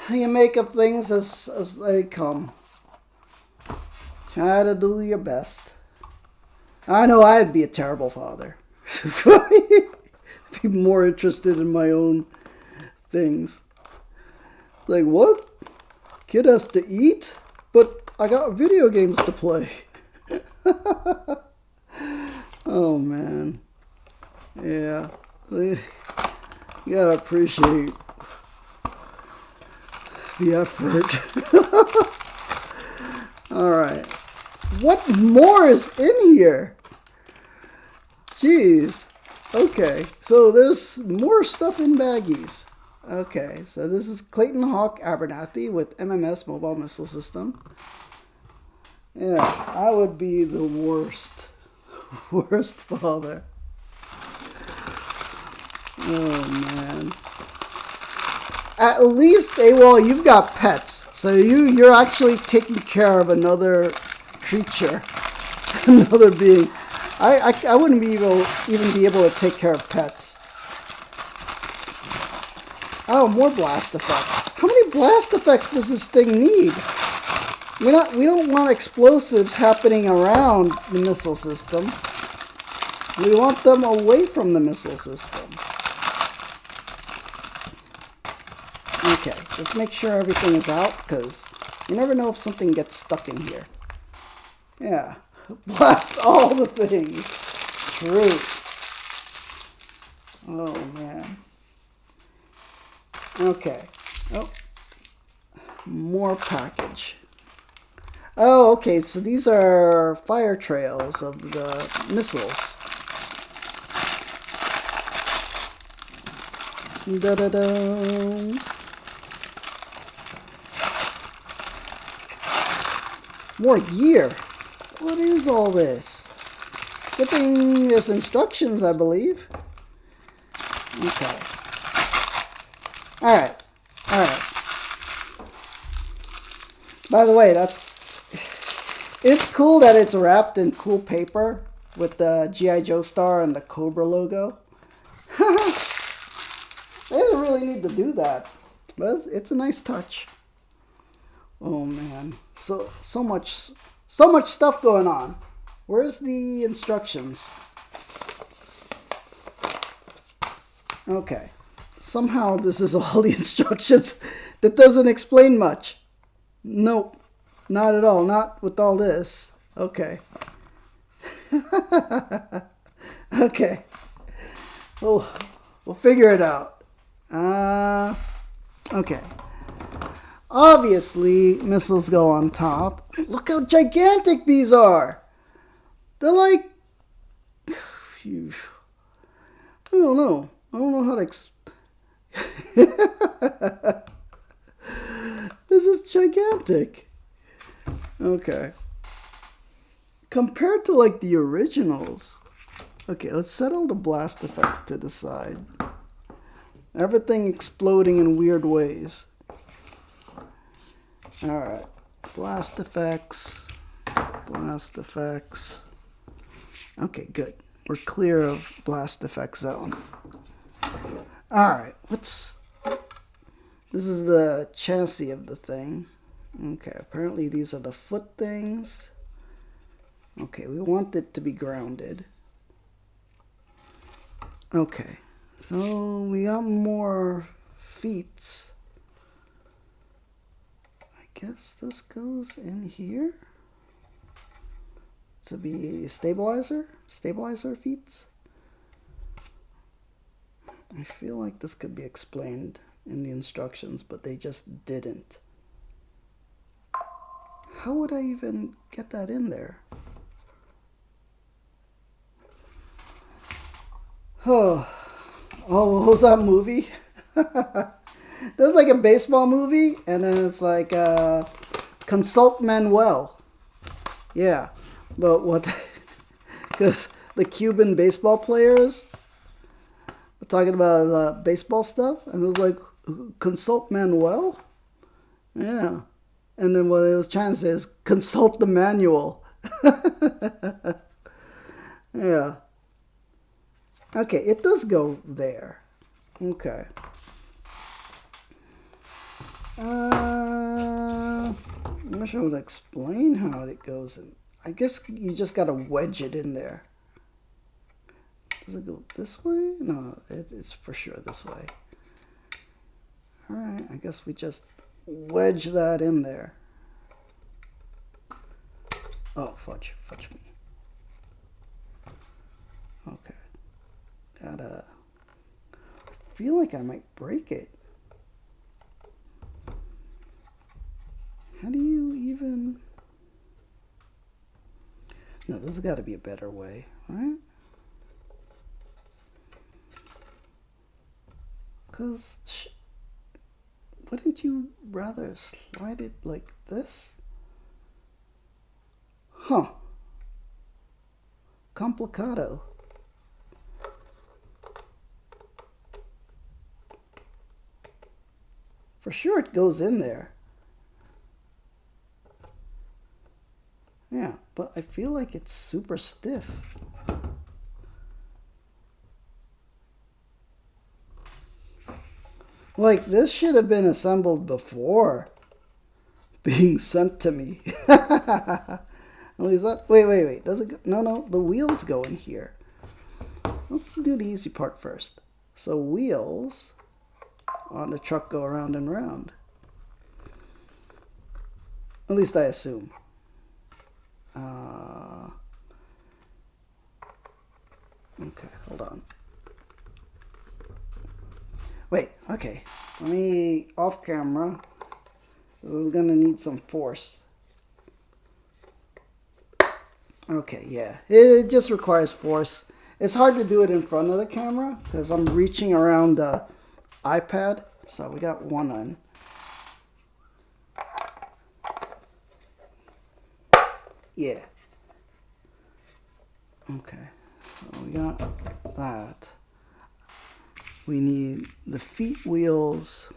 you make up things as they come. Try to do your best. I know I'd be a terrible father. Be more interested in my own things. Like, what? Kid has to eat? But I got video games to play. Oh, man. Yeah. You gotta appreciate the effort. Alright. What more is in here? Jeez. Okay, so there's more stuff in baggies. Okay, so this is Clayton Hawk Abernathy with MMS Mobile Missile System. Yeah, I would be the worst father. Oh man. At least, AWOL, you've got pets, so you're actually taking care of another creature, another being. I wouldn't be even be able to take care of pets. Oh, more blast effects. How many blast effects does this thing need? We don't want explosives happening around the missile system. We want them away from the missile system. Okay, just make sure everything is out, because you never know if something gets stuck in here. Yeah, blast all the things. True. Oh, man. Okay. Oh, more package. Oh, okay, so these are fire trails of the missiles. Da-da-da. More gear. What is all this? Good thing there's instructions, I believe. Okay. Alright. Alright. By the way, it's cool that it's wrapped in cool paper with the G.I. Joe star and the Cobra logo. They didn't really need to do that, but it's a nice touch. Oh man, so much stuff going on. Where's the instructions? Okay, somehow this is all the instructions. That doesn't explain much. Nope, not at all. Not with all this. Okay. Okay. We'll figure it out. Okay. Obviously, missiles go on top. Look how gigantic these are. They're like... I don't know. I don't know how to... This is gigantic. Okay. Compared to like the originals. Okay, let's set all the blast effects to the side. Everything exploding in weird ways. Alright. Blast effects. Blast effects. Okay, good. We're clear of blast effect zone. Alright, this is the chassis of the thing. Okay, apparently these are the foot things. Okay, we want it to be grounded. Okay, so we got more feet. I guess this goes in here to be stabilizer feet. I feel like this could be explained in the instructions, but they just didn't. How would I even get that in there? Oh, what was that movie? There's like a baseball movie, and then it's like Consult Manuel. Yeah, but what? Because the Cuban baseball players were talking about baseball stuff, and it was like Consult Manuel. Yeah, and then what it was trying to say is consult the manual. Yeah. Okay, it does go there. Okay. I'm not sure how to explain how it goes in. I guess you just gotta wedge it in there. Does it go this way? No, it's for sure this way. Alright, I guess we just wedge that in there. Oh, fudge me. Okay. I feel like I might break it. How do you even... No, this has got to be a better way, right? Because wouldn't you rather slide it like this? Huh. Complicado. For sure it goes in there. Yeah, but I feel like it's super stiff. Like, this should have been assembled before being sent to me. At least that, wait. Does it go? No, the wheels go in here. Let's do the easy part first. So wheels on the truck go around and round. At least I assume. Okay, hold on. Wait, okay. Let me, off camera, this is gonna need some force. Okay, yeah. It just requires force. It's hard to do it in front of the camera because I'm reaching around the iPad. So we got one on. Yeah. Okay. So we got that. We need the feet wheels.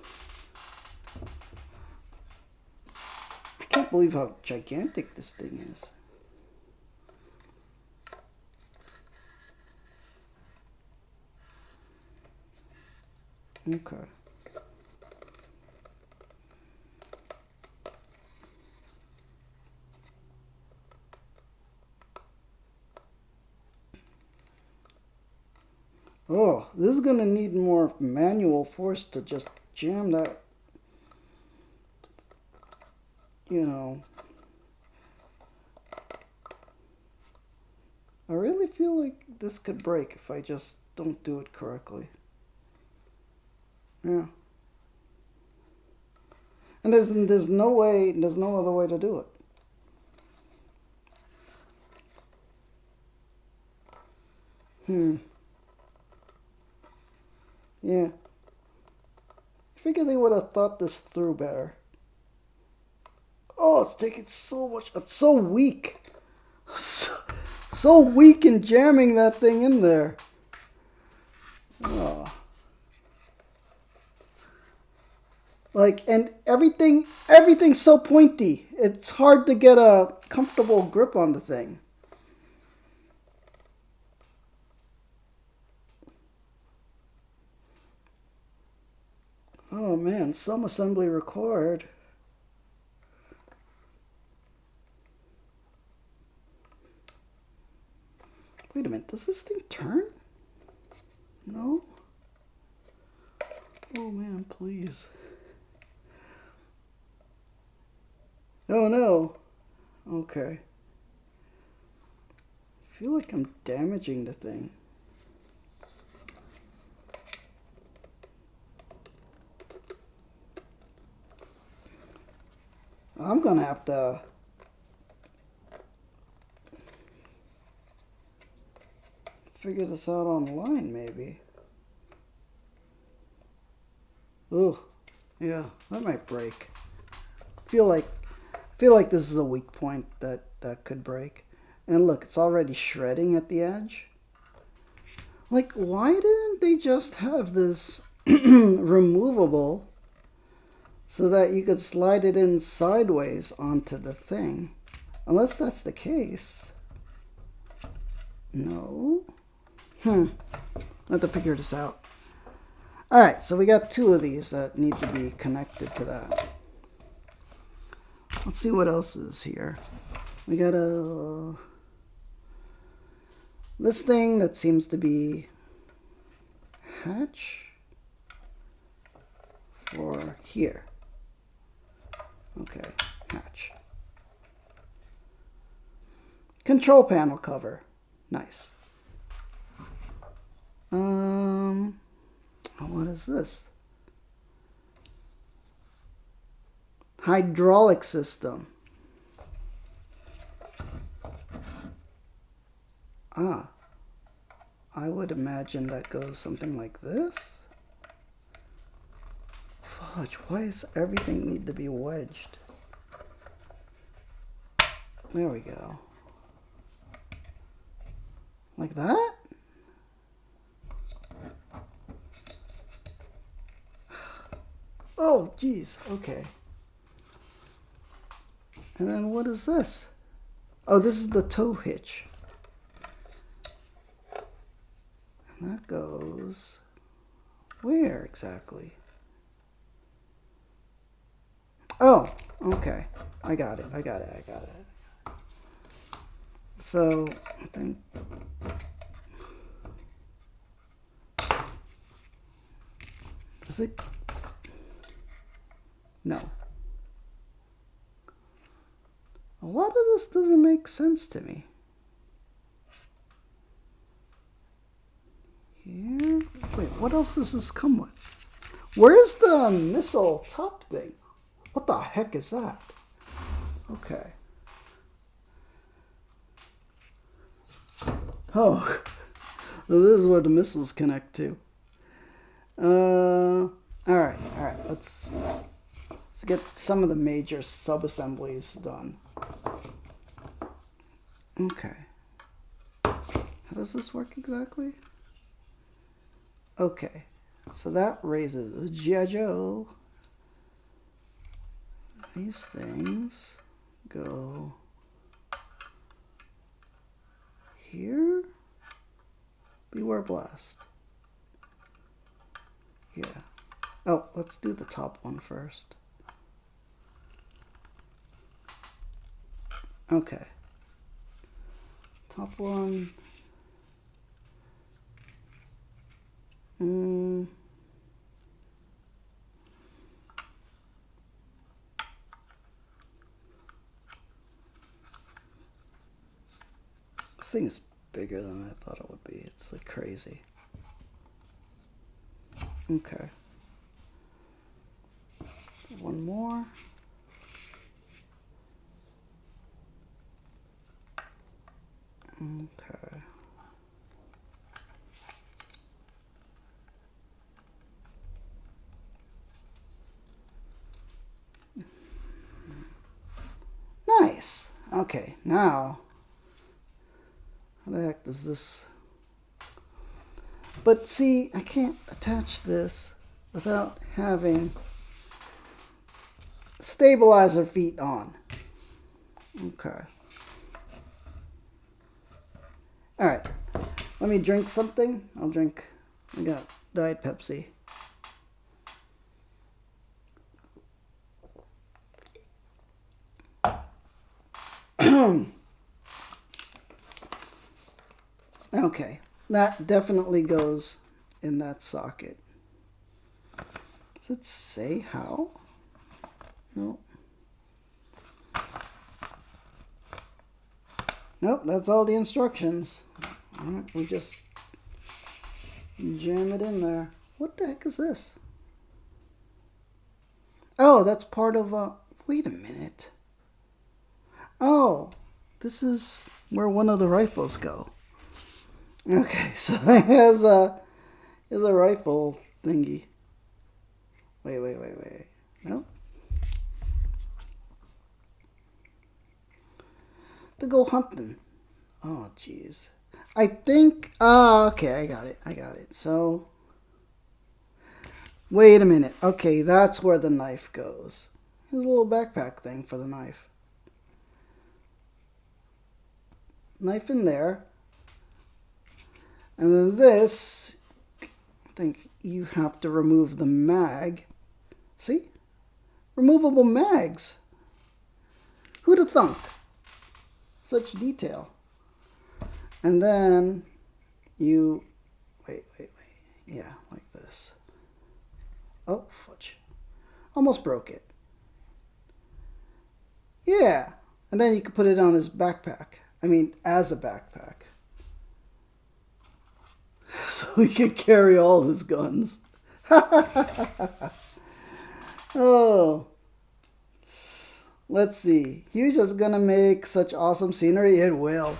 I can't believe how gigantic this thing is. Okay. Oh, this is gonna need more manual force to just jam that, you know. I really feel like this could break if I just don't do it correctly. Yeah. And there's no way, there's no other way to do it. Yeah. I figured they would have thought this through better. Oh, it's taking so much. I'm so weak. So weak in jamming that thing in there. Oh. Like, and everything's so pointy. It's hard to get a comfortable grip on the thing. Oh man, some assembly required. Wait a minute, does this thing turn? No? Oh man, please. Oh no. Okay. I feel like I'm damaging the thing. I'm gonna have to figure this out online, maybe. Ooh, yeah, that might break. Feel like this is a weak point that could break. And look, it's already shredding at the edge. Like, why didn't they just have this removable so that you could slide it in sideways onto the thing? Unless that's the case. No. I have to figure this out. Alright, so we got two of these that need to be connected to that. Let's see what else is here. We got this thing that seems to be hatch for here. Okay, hatch. Control panel cover. Nice. What is this? Hydraulic system. I would imagine that goes something like this. fudge, why does everything need to be wedged? There we go. Like that? Oh, geez. Okay. And then what is this? Oh, this is the tow hitch. And that goes where exactly? Oh, okay. I got it. So, I think... Does it... No. A lot of this doesn't make sense to me. Here... Wait, what else does this come with? Where's the missile top thing? What the heck is that? Okay. Oh, so this is where the missiles connect to. All right. Let's get some of the major sub-assemblies done. Okay. How does this work exactly? Okay, so that raises G.I.JOE. These things go here. Beware blast. Yeah. Oh, let's do the top one first. Okay. Top one. This thing is bigger than I thought it would be. It's like crazy. Okay. One more. Okay. Nice. Okay, now, how the heck does this... But see, I can't attach this without having stabilizer feet on. Okay. Alright, let me drink something. I got Diet Pepsi. Okay, that definitely goes in that socket. Does it say how? No. Nope, that's all the instructions. All right, we just jam it in there. What the heck is this? Oh, that's part of a... Wait a minute. Oh, this is where one of the rifles go. Okay, so it has a rifle thingy. Wait. Nope. To go hunting. Oh, jeez. I think... okay, I got it. So... Wait a minute. Okay, that's where the knife goes. There's a little backpack thing for the knife. Knife in there. And then this, I think you have to remove the mag. See? Removable mags. Who'd have thunk? Such detail. And then you, wait. Yeah, like this. Oh, fudge. Almost broke it. Yeah. And then you can put it on his backpack. I mean, as a backpack. So he can carry all his guns. Oh. Let's see. Huge is going to make such awesome scenery. It will.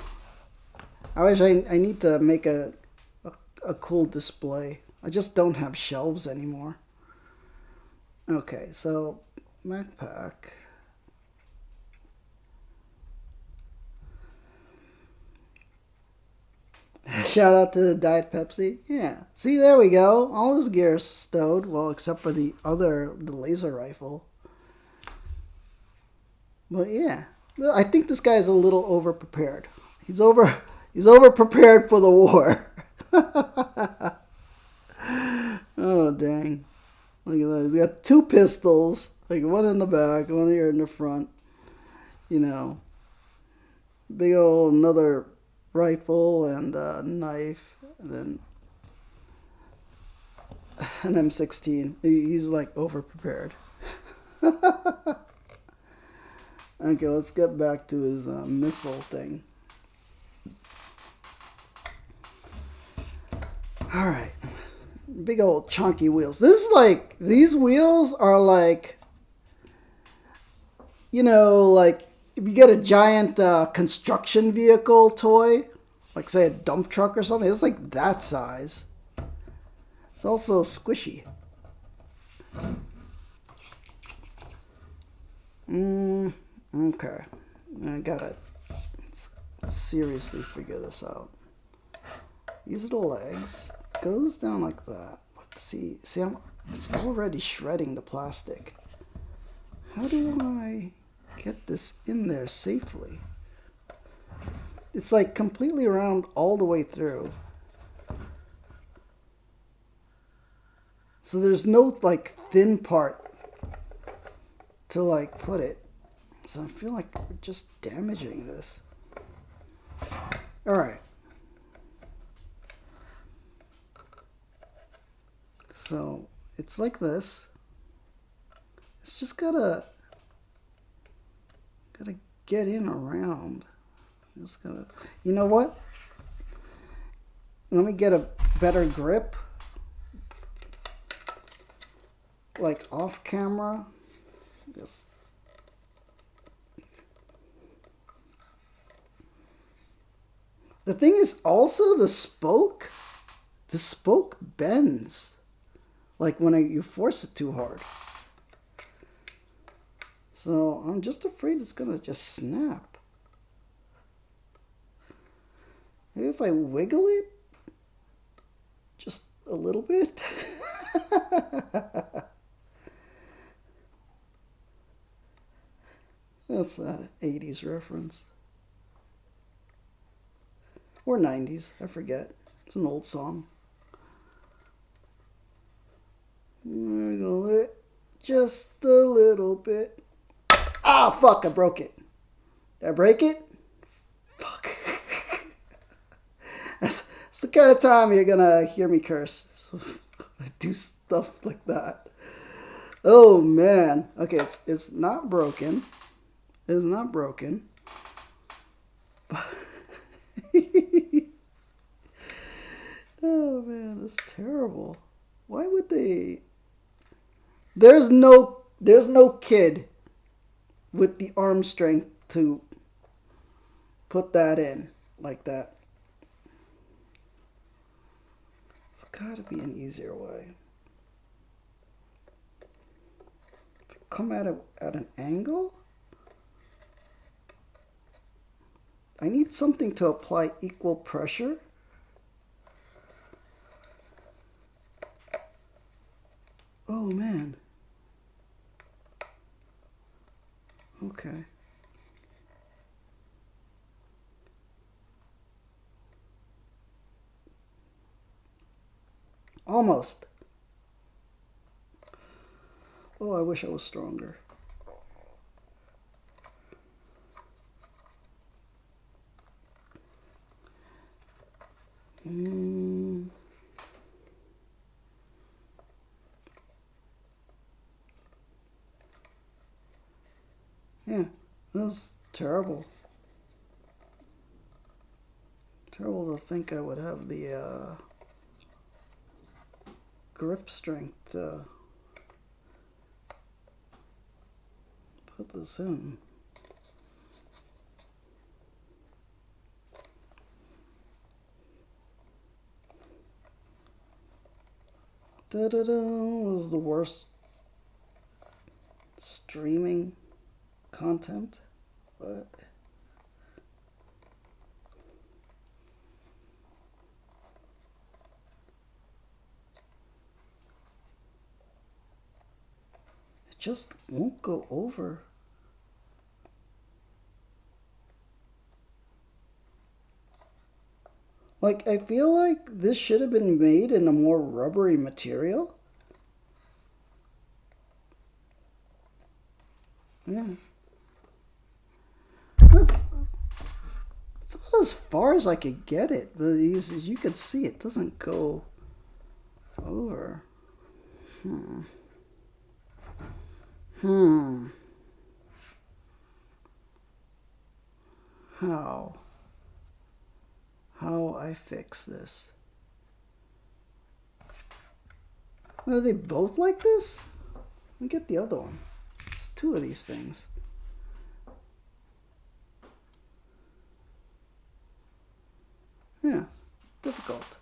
I wish I need to make a cool display. I just don't have shelves anymore. Okay, so backpack. Shout out to Diet Pepsi. Yeah. See, there we go. All his gear is stowed. Well, except for the laser rifle. But yeah, I think this guy is a little over prepared. He's over prepared for the war. Oh dang! Look at that. He's got 2 pistols, like one in the back, one here in the front. You know, big old another rifle and a knife, and then an M16. He's like over prepared. Okay, let's get back to his missile thing. All right, big old chunky wheels. This is like, these wheels are like, you know, like if you get a giant construction vehicle toy, like say a dump truck or something, it's like that size. It's also squishy. Okay. I gotta seriously figure this out. These are the legs. Goes down like that. See, it's already shredding the plastic. How do I get this in there safely? It's like completely around all the way through. So there's no like thin part to like put it. So I feel like we're just damaging this. All right. So it's like this. It's just gotta get in around. Just gotta, you know what? Let me get a better grip. Like off camera. Just the thing is also the spoke bends. Like when you force it too hard. So I'm just afraid it's gonna just snap. Maybe if I wiggle it just a little bit. That's an 80s reference. Or 90s, I forget. It's an old song. Wiggle it just a little bit. Ah, fuck, I broke it. Did I break it? Fuck. That's the kind of time you're gonna hear me curse. So I do stuff like that. Oh man. Okay, it's not broken. It's not broken. Oh man, that's terrible. Why would they? There's no kid with the arm strength to put that in like that. There's gotta be an easier way. Come at it at an angle? I need something to apply equal pressure. Oh man. Okay. Almost. Oh, I wish I was stronger. Yeah, that was terrible. Terrible to think I would have the grip strength to put this in. Da-da-da was the worst streaming content, but it just won't go over. Like, I feel like this should have been made in a more rubbery material. Yeah. That's about as far as I could get it. But as you can see, it doesn't go over. How I fix this? Are they both like this? Let me get the other one. There's two of these things. Yeah, difficult.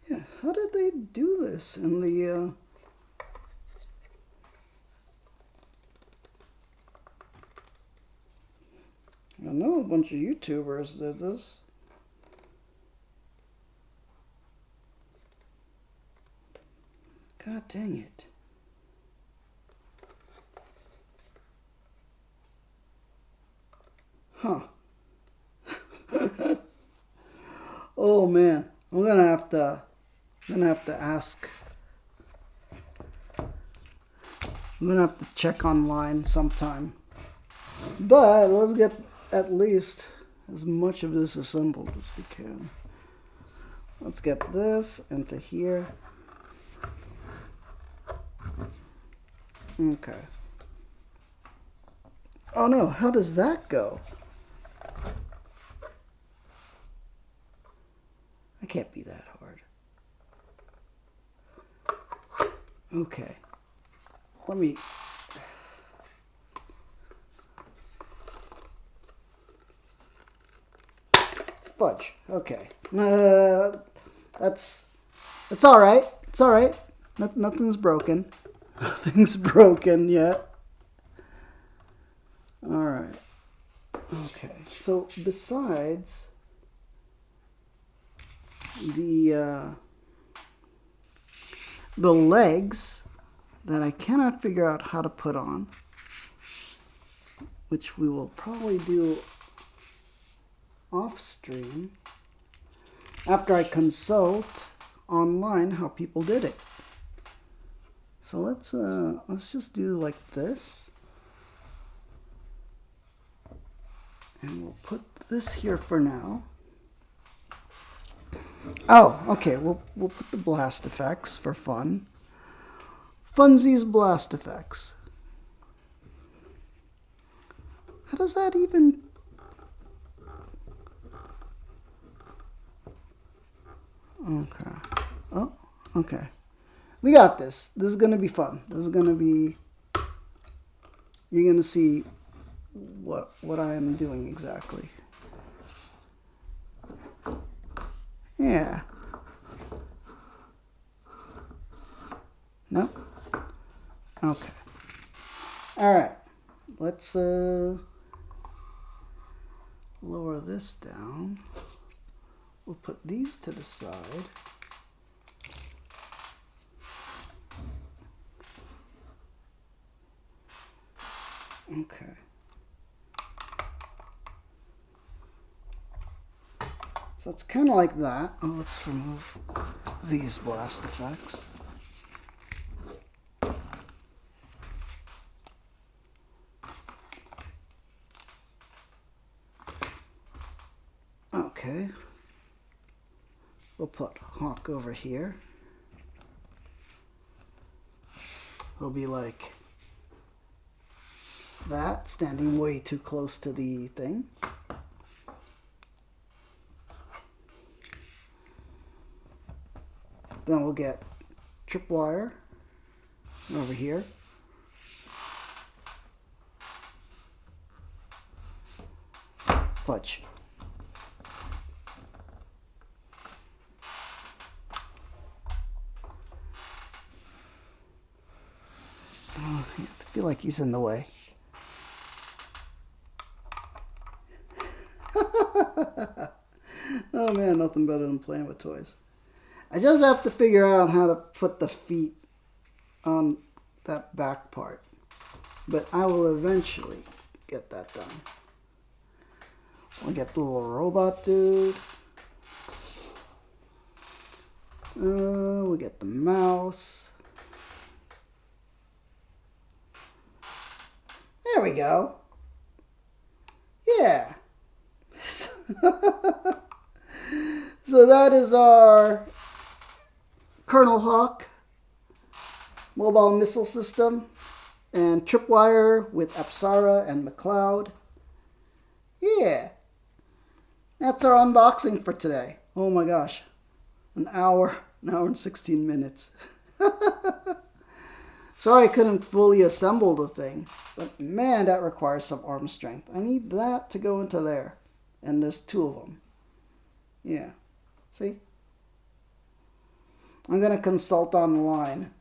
Yeah, how did they do this in the I know a bunch of YouTubers did this. God dang it. Huh. Oh man, I'm gonna have to ask. I'm gonna have to check online sometime. But let's get at least as much of this assembled as we can. Let's get this into here. Okay. Oh no, how does that go? That can't be that hard. Okay. Let me... Fudge. Okay. That's all right. It's all right. Nothing's broken. Nothing's broken yet. All right. Okay. So besides the legs that I cannot figure out how to put on, which we will probably do off stream after I consult online how people did it. So let's just do like this, and we'll put this here for now. Oh, okay. We'll put the blast effects for fun. Funsies blast effects. How does that even? Okay. Oh, okay. We got this. This is gonna be fun. This is gonna be. You're gonna see what I am doing exactly. Yeah. No? Okay. Alright. Let's lower this down. We'll put these to the side. Okay. So it's kind of like that. Oh, let's remove these blast effects. Okay. We'll put Hawk over here. He'll be like that, standing way too close to the thing. Then we'll get tripwire over here. Fudge. Oh, I feel like he's in the way. Oh man, nothing better than playing with toys. I just have to figure out how to put the feet on that back part. But I will eventually get that done. We'll get the little robot dude. We'll get the mouse. There we go. Yeah. So that is our Colonel Hawk Mobile Missile System and Tripwire with Apsara and Macleod. Yeah. That's our unboxing for today. Oh my gosh. An hour and 16 minutes. Sorry I couldn't fully assemble the thing, but man, that requires some arm strength. I need that to go into there. And there's two of them. Yeah. See? I'm going to consult online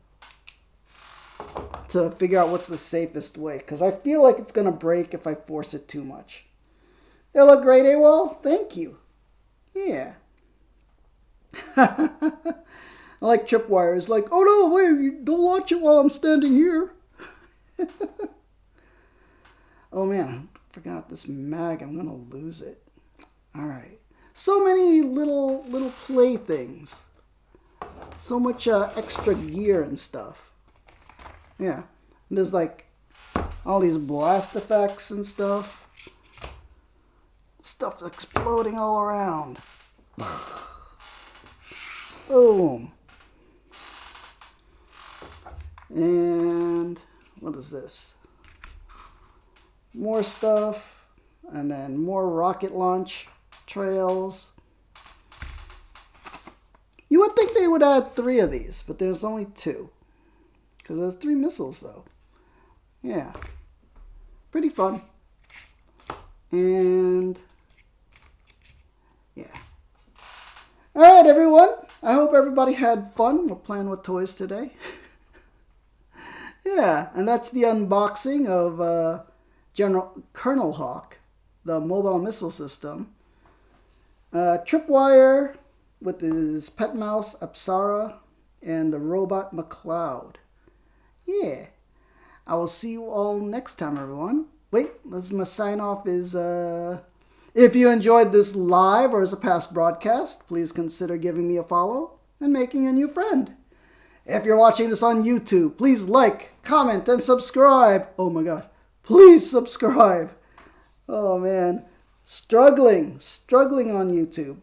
to figure out what's the safest way, because I feel like it's going to break if I force it too much. They look great, AWOL. Thank you. Yeah. I like Tripwire. It's like, oh no, wait, don't launch it while I'm standing here. Oh man, I forgot this mag. I'm going to lose it. All right. So many little playthings. So much extra gear and stuff. Yeah. And there's like all these blast effects and stuff. Stuff exploding all around. Boom. And what is this? More stuff. And then more rocket launch trails. You would think they would add 3 of these, but there's only 2. Because there's 3 missiles though. Yeah. Pretty fun. And yeah. Alright everyone. I hope everybody had fun. We're playing with toys today. Yeah, and that's the unboxing of Colonel Hawk, the mobile missile system. Tripwire with his pet mouse Apsara and the robot Macleod. Yeah. I will see you all next time, everyone. Wait, my sign off is if you enjoyed this live or as a past broadcast, please consider giving me a follow and making a new friend. If you're watching this on YouTube, please like, comment, and subscribe. Oh my gosh. Please subscribe. Oh man. Struggling on YouTube.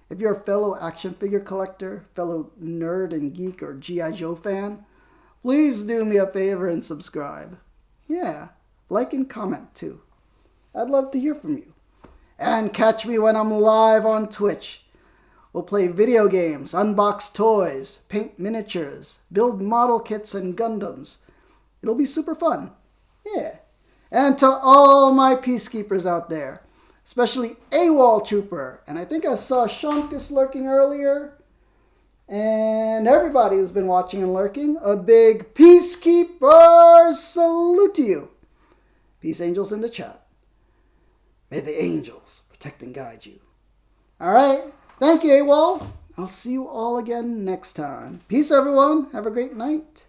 If you're a fellow action figure collector, fellow nerd and geek or G.I.JOE fan, please do me a favor and subscribe. Yeah, like and comment too. I'd love to hear from you. And catch me when I'm live on Twitch. We'll play video games, unbox toys, paint miniatures, build model kits and Gundams. It'll be super fun. Yeah. And to all my peacekeepers out there, especially AWOL Trooper, and I think I saw Shonkus lurking earlier, and everybody who's been watching and lurking, a big Peacekeeper salute to you. Peace angels in the chat. May the angels protect and guide you. All right, thank you AWOL. I'll see you all again next time. Peace everyone, have a great night.